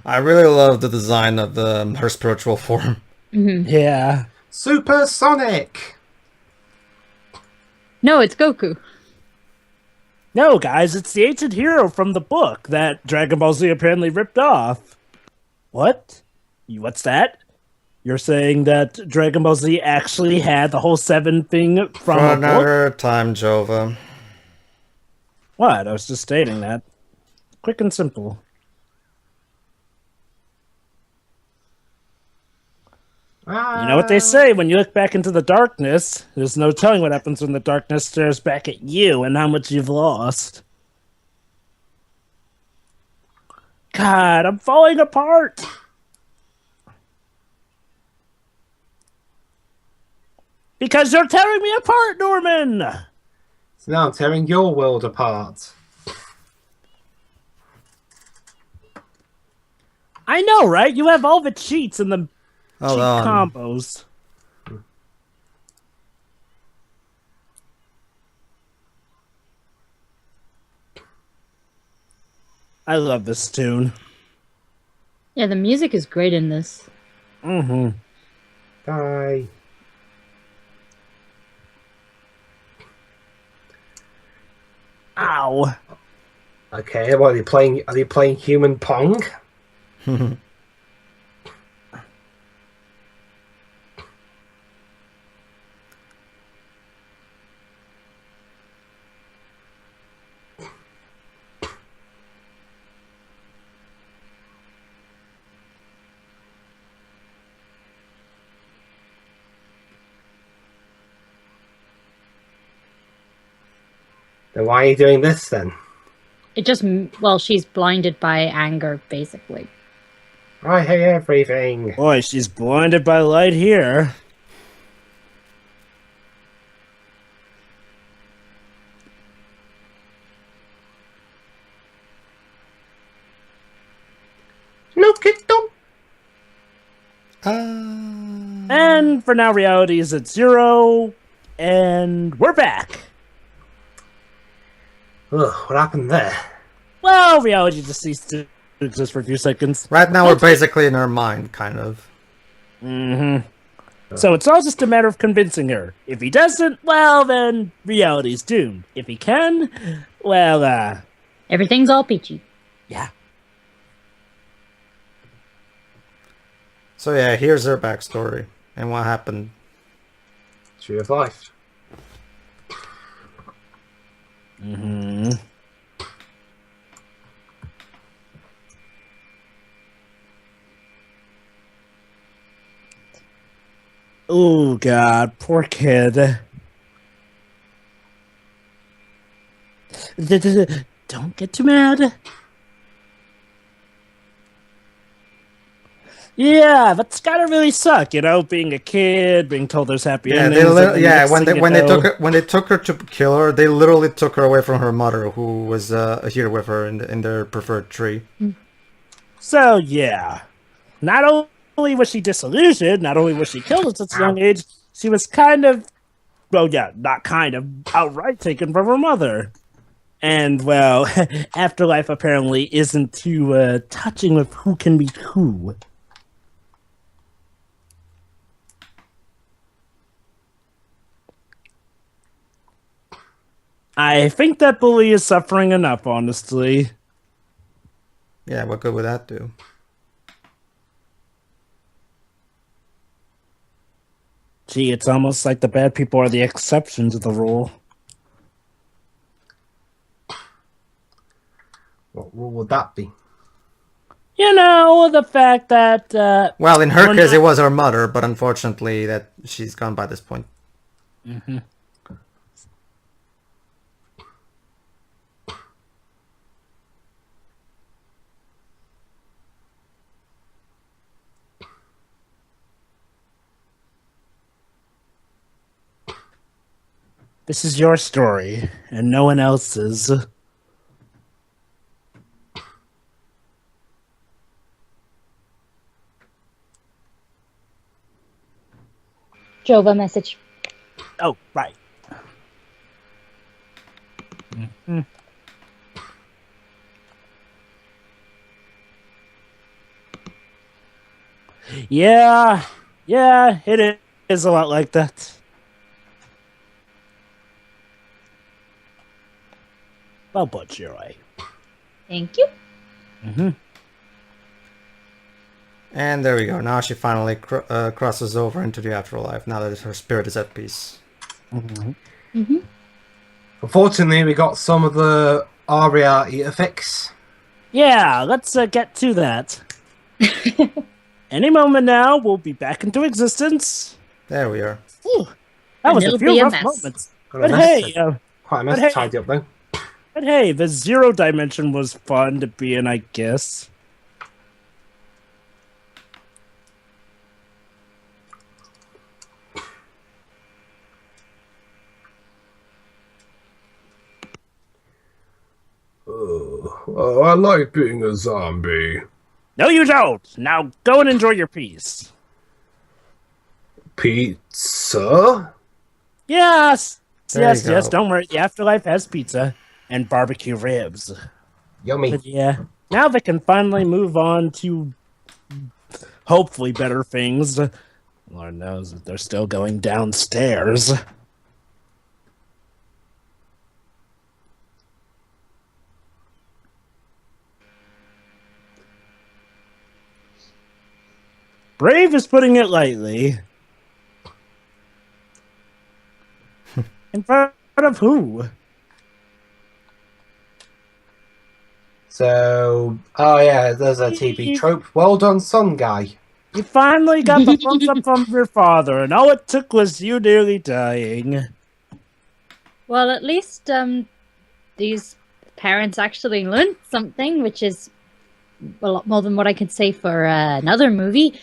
Speaker 1: I really love the design of her spiritual form.
Speaker 4: Yeah.
Speaker 2: Supersonic!
Speaker 3: No, it's Goku.
Speaker 4: No, guys, it's the ancient hero from the book that Dragon Ball Z apparently ripped off. What? What's that? You're saying that Dragon Ball Z actually had the whole 7 thing from
Speaker 1: For
Speaker 4: a book?
Speaker 1: another time, Jova.
Speaker 4: What? I was just stating that. Quick and simple. You know what they say, when you look back into the darkness, there's no telling what happens when the darkness stares back at you and how much you've lost. God, I'm falling apart! Because you're tearing me apart, Norman!
Speaker 2: So now I'm tearing your world apart.
Speaker 4: I know, right? You have all the cheats and the
Speaker 1: Hold
Speaker 4: cheat
Speaker 1: on.
Speaker 4: combos. I love this tune.
Speaker 3: Yeah, the music is great in this.
Speaker 4: Mm-hmm.
Speaker 2: Bye.
Speaker 4: Ow.
Speaker 2: Okay, what are they playing human pong? Then why are you doing this then?
Speaker 3: It just, well, she's blinded by anger, basically.
Speaker 2: I hate everything.
Speaker 4: Boy, she's blinded by light here.
Speaker 2: Look at them.
Speaker 4: And for now, reality is at 0, and we're back.
Speaker 2: Ugh, what happened there?
Speaker 4: Well, reality just ceased to exist for a few seconds.
Speaker 1: Right now, we're basically in her mind, kind of.
Speaker 4: So it's all just a matter of convincing her. If he doesn't, well, then reality's doomed. If he can, well,
Speaker 3: Everything's all peachy.
Speaker 4: yeah.
Speaker 1: So yeah, here's her backstory and what happened.
Speaker 2: Tree of life.
Speaker 4: Oh, God, poor kid. Don't get too mad. Yeah, that's gotta really suck, being a kid, being told there's happy
Speaker 1: Yeah,
Speaker 4: endings.
Speaker 1: when they took her to kill her, they literally took her away from her mother, who was here with her in their preferred tree.
Speaker 4: So yeah, not only was she disillusioned, not only was she killed at such a young age, she was kind of, well, yeah, not kind of, outright taken from her mother. And well, afterlife apparently isn't too touching with who can be who. I think that bully is suffering enough, honestly.
Speaker 1: Yeah, what good would that do?
Speaker 4: Gee, it's almost like the bad people are the exception to the rule.
Speaker 2: What rule would that be?
Speaker 4: The fact that...
Speaker 1: Well, in her case, it was her mother, but unfortunately, that she's gone by this point.
Speaker 4: This is your story, and no one else's.
Speaker 3: Jova message.
Speaker 4: Oh, right. Yeah, it is a lot like that. Well, but you're right.
Speaker 3: Thank you.
Speaker 1: And there we go. Now she finally crosses over into the afterlife, now that her spirit is at peace.
Speaker 2: Unfortunately, we got some of the Aria eater fix.
Speaker 4: Yeah, let's get to that. Any moment now, we'll be back into existence.
Speaker 1: There we are.
Speaker 4: Ooh, that was a
Speaker 3: it'll
Speaker 4: few
Speaker 3: be a
Speaker 4: rough
Speaker 3: mess.
Speaker 4: moments.
Speaker 2: Got a
Speaker 4: But
Speaker 2: mess
Speaker 4: hey,
Speaker 2: to- Quite a mess
Speaker 4: but
Speaker 2: to
Speaker 4: hey-
Speaker 2: tidy up, though.
Speaker 4: the zero dimension was fun to be in, I guess.
Speaker 2: I like being a zombie.
Speaker 4: No, you don't. Now go and enjoy your peace.
Speaker 2: Pizza?
Speaker 4: Yes,
Speaker 1: There you
Speaker 4: yes.
Speaker 1: go.
Speaker 4: Don't worry. The afterlife has pizza and barbecue ribs.
Speaker 2: Yummy.
Speaker 4: But yeah, now they can finally move on to hopefully better things. Lord knows that they're still going downstairs. Brave is putting it lightly. In front of who?
Speaker 2: So, oh yeah, there's a TB trope. Well done, son guy.
Speaker 4: You finally got the thumbs up from your father, and all it took was you nearly dying.
Speaker 3: Well, at least these parents actually learned something, which is a lot more than what I could say for another movie.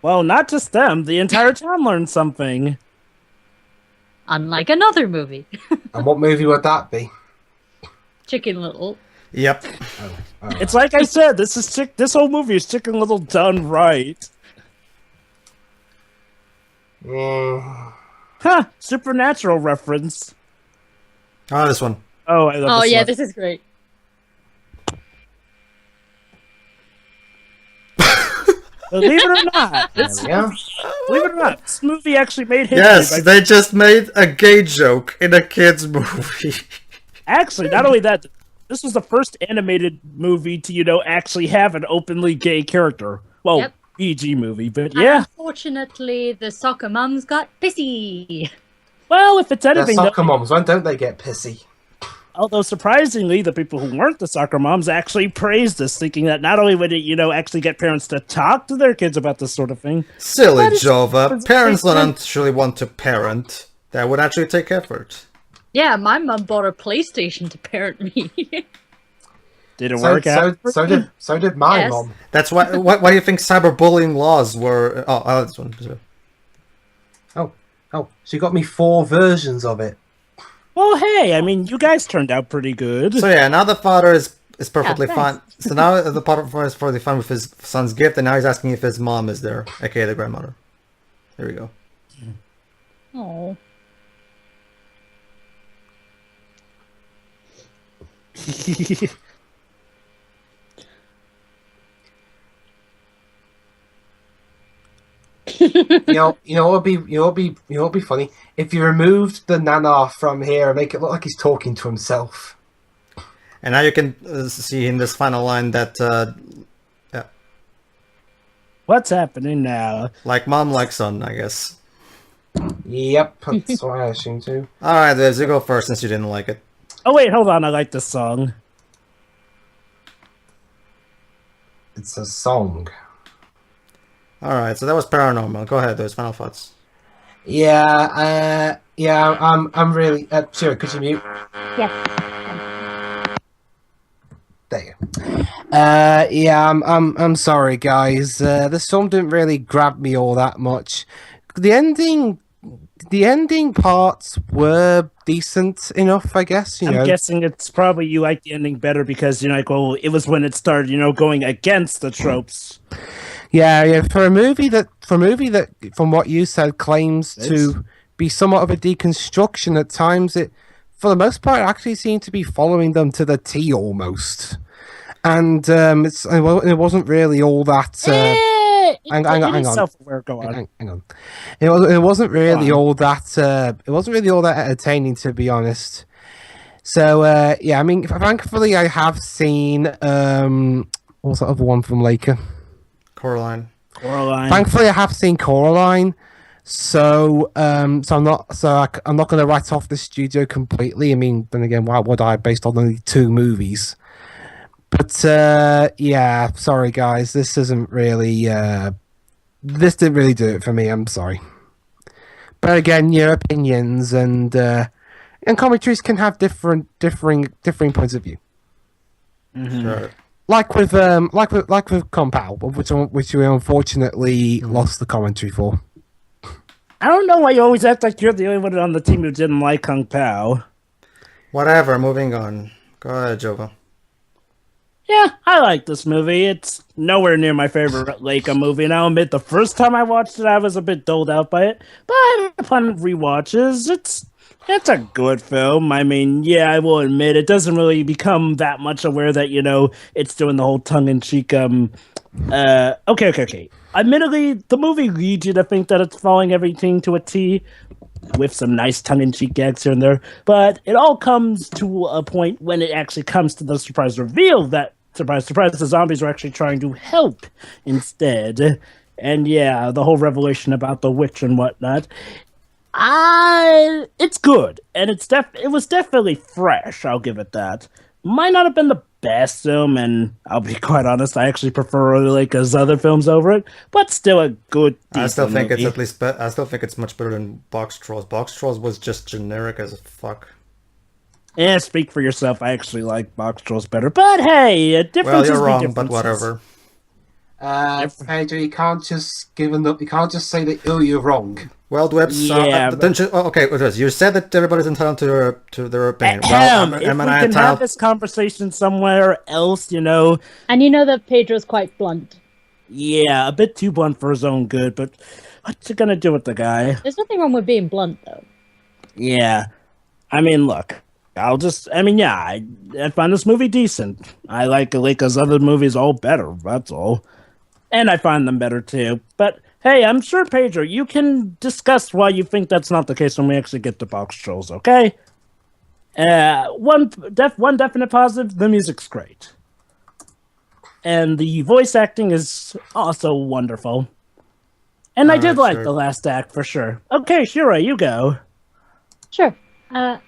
Speaker 4: Well, not just them. The entire town learned something.
Speaker 3: Unlike another movie.
Speaker 2: And what movie would that be?
Speaker 3: Chicken Little.
Speaker 1: Yep.
Speaker 4: It's like I said, this whole movie is Chicken Little done right. Huh, supernatural reference.
Speaker 1: Oh, this one.
Speaker 4: Oh, I love
Speaker 3: Oh
Speaker 4: this
Speaker 3: yeah,
Speaker 4: one.
Speaker 3: this is great.
Speaker 4: Believe it or not,
Speaker 2: There we go.
Speaker 4: believe it or not, this movie actually made history.
Speaker 1: Yes, they just made a gay joke in a kids movie.
Speaker 4: Actually, not only that, this was the first animated movie to, actually have an openly gay character. Well,
Speaker 3: Yep.
Speaker 4: PG movie, but
Speaker 3: And
Speaker 4: yeah.
Speaker 3: unfortunately, the soccer mums got pissy.
Speaker 4: Well, if it's
Speaker 2: They're
Speaker 4: anything,
Speaker 2: soccer
Speaker 4: though,
Speaker 2: moms, why don't they get pissy?
Speaker 4: although surprisingly, the people who weren't the soccer moms actually praised this, thinking that not only would it, actually get parents to talk to their kids about this sort of thing.
Speaker 1: Silly
Speaker 4: But it's-
Speaker 1: Jova. Parents don't
Speaker 4: it's-
Speaker 1: actually want to parent. That would actually take effort.
Speaker 3: Yeah, my mum bought a PlayStation to parent me.
Speaker 4: Did it
Speaker 2: So,
Speaker 4: work out?
Speaker 2: so did my
Speaker 3: Yes.
Speaker 2: mom.
Speaker 1: That's why. Why do you think cyberbullying laws were? Oh, this one.
Speaker 2: Oh, she got me 4 versions of it.
Speaker 4: Well, hey, I mean, you guys turned out pretty good.
Speaker 1: So yeah, now the father is perfectly
Speaker 3: Yeah,
Speaker 1: fine. So now the father is perfectly fine with his son's gift, and now he's asking if his mom is there, aka the grandmother. There we go.
Speaker 3: Oh.
Speaker 2: You know what'd be funny if you removed the nana from here and make it look like he's talking to himself.
Speaker 1: And now you can see in this final line that,
Speaker 4: What's happening now?
Speaker 1: like mom, like son, I guess.
Speaker 2: Yep, that's what I assume too.
Speaker 1: All right, Liz, you go first since you didn't like it.
Speaker 4: Oh, wait, hold on. I like this song.
Speaker 2: It's a song.
Speaker 1: All right, so that was paranormal. Go ahead, those final thoughts.
Speaker 2: Yeah, I'm really. Sure, could you mute?
Speaker 3: Yes.
Speaker 2: There you go. Yeah, I'm sorry, guys. This film didn't really grab me all that much. The ending parts were decent enough, I guess.
Speaker 4: I'm guessing it's probably you like the ending better because, it was when it started, going against the tropes.
Speaker 2: Yeah. For a movie that, from what you said, claims to be somewhat of a deconstruction at times, it, for the most part, actually seemed to be following them to the T almost. And it wasn't really all that. Hang on.
Speaker 4: Self-aware. Go on.
Speaker 2: Hang on. It wasn't really all that. It wasn't really all that entertaining, to be honest. So yeah, I mean, thankfully, I have seen what's that other one from Laika?
Speaker 1: Coraline.
Speaker 2: Thankfully, I have seen Coraline. So I'm not going to write off the studio completely. I mean, then again, why would I? Based on only 2 movies. But yeah, sorry guys, this isn't really. This didn't really do it for me. I'm sorry. But again, your opinions and commentaries can have differing points of view.
Speaker 4: Mm-hmm.
Speaker 1: Sure.
Speaker 2: Like with Compound, which we unfortunately lost the commentary for.
Speaker 4: I don't know why you always act like you're the only one on the team who didn't like Kung Pao.
Speaker 1: Whatever. Moving on. Go ahead, Jova.
Speaker 4: Yeah, I like this movie. It's nowhere near my favorite Laika movie, and I'll admit the first time I watched it, I was a bit doled out by it. But upon rewatches, it's a good film. I mean, yeah, I will admit it doesn't really become that much aware that it's doing the whole tongue-in-cheek. Okay. Admittedly, the movie leads you to think that it's following everything to a T, with some nice tongue-in-cheek gags here and there, but it all comes to a point when it actually comes to the surprise reveal that, surprise, surprise, the zombies are actually trying to help instead. And yeah, the whole revelation about the witch and whatnot. It's good, and it was definitely fresh, I'll give it that. Might not have been the best film, and I'll be quite honest, I actually prefer Laika's other films over it, but still a good,
Speaker 1: I still think
Speaker 4: movie.
Speaker 1: it's at least. I still think it's much better than Box Trolls. Box Trolls was just generic as fuck.
Speaker 4: Yeah, speak for yourself. I actually like Box Trolls better, but hey,
Speaker 1: Well,
Speaker 4: differences
Speaker 1: you're
Speaker 4: be
Speaker 1: wrong, but
Speaker 4: differences.
Speaker 1: whatever.
Speaker 2: Pedro, you can't just you can't just say that you're wrong.
Speaker 1: Well, the website.
Speaker 4: Yeah,
Speaker 1: don't you, okay, you said that everybody's entitled to their opinion.
Speaker 4: If
Speaker 1: Well,
Speaker 4: we
Speaker 1: am I
Speaker 4: can have
Speaker 1: entitled?
Speaker 4: this conversation somewhere else,
Speaker 3: And you know that Pedro's quite blunt.
Speaker 4: Yeah, a bit too blunt for his own good, but what's you gonna do with the guy?
Speaker 3: There's nothing wrong with being blunt, though.
Speaker 4: Yeah. I mean, look, yeah, I find this movie decent. I like Laika's other movies all better, that's all. And I find them better too. But hey, I'm sure, Pedro, you can discuss why you think that's not the case when we actually get to Box Trolls, okay? One definite positive, the music's great. And the voice acting is also wonderful. And I did like
Speaker 1: sure.
Speaker 4: the last act for sure. Okay, Shira, you go.
Speaker 3: Sure. I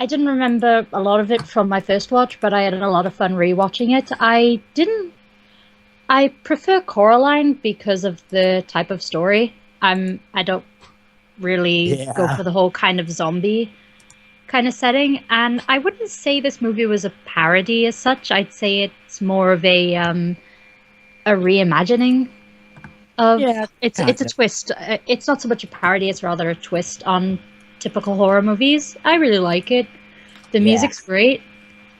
Speaker 3: didn't remember a lot of it from my first watch, but I had a lot of fun rewatching it. I prefer Coraline because of the type of story. I don't really go for the whole kind of zombie kind of setting, and I wouldn't say this movie was a parody as such. I'd say it's more of a reimagining of it's a twist. It's not so much a parody, it's rather a twist on typical horror movies. I really like it. The music's great.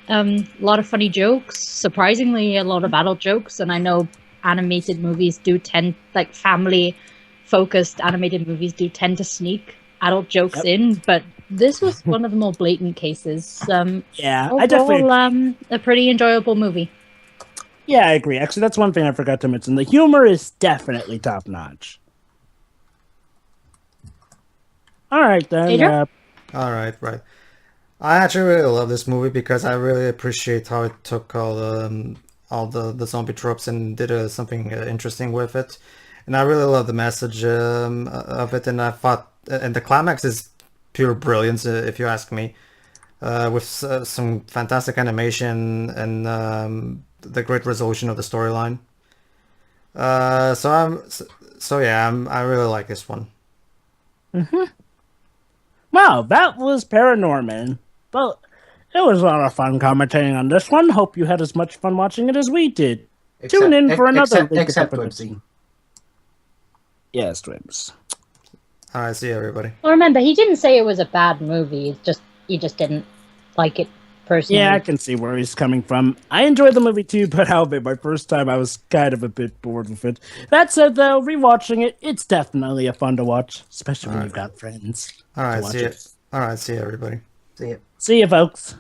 Speaker 3: A lot of funny jokes, surprisingly a lot of adult jokes, and I know animated movies do tend, like family focused animated movies do tend to sneak adult jokes in, but this was one of the more blatant cases.
Speaker 4: I
Speaker 3: overall,
Speaker 4: definitely
Speaker 3: a pretty enjoyable movie.
Speaker 4: Yeah, I agree. Actually, that's one thing I forgot to mention. The humor is definitely top notch. All right, then.
Speaker 3: Pedro?
Speaker 1: All right. I actually really love this movie because I really appreciate how it took all the zombie tropes and did something interesting with it. And I really love the message of it. And I thought, and the climax is pure brilliance, if you ask me, with some fantastic animation and the great resolution of the storyline. I really like this one.
Speaker 4: Wow, that was ParaNorman. Well, it was a lot of fun commentating on this one. Hope you had as much fun watching it as we did. Tune in for another
Speaker 2: except Wimsy.
Speaker 4: Yes, Dwibs.
Speaker 1: All right, see you, everybody.
Speaker 3: Well, remember, he didn't say it was a bad movie. He just didn't like it personally.
Speaker 4: Yeah, I can see where he's coming from. I enjoyed the movie too, but my first time I was kind of a bit bored with it. That said, though, rewatching it, it's definitely a fun to watch, especially when you've got friends.
Speaker 1: All right, see you. All right, see you, everybody.
Speaker 2: See ya.
Speaker 4: See you, folks.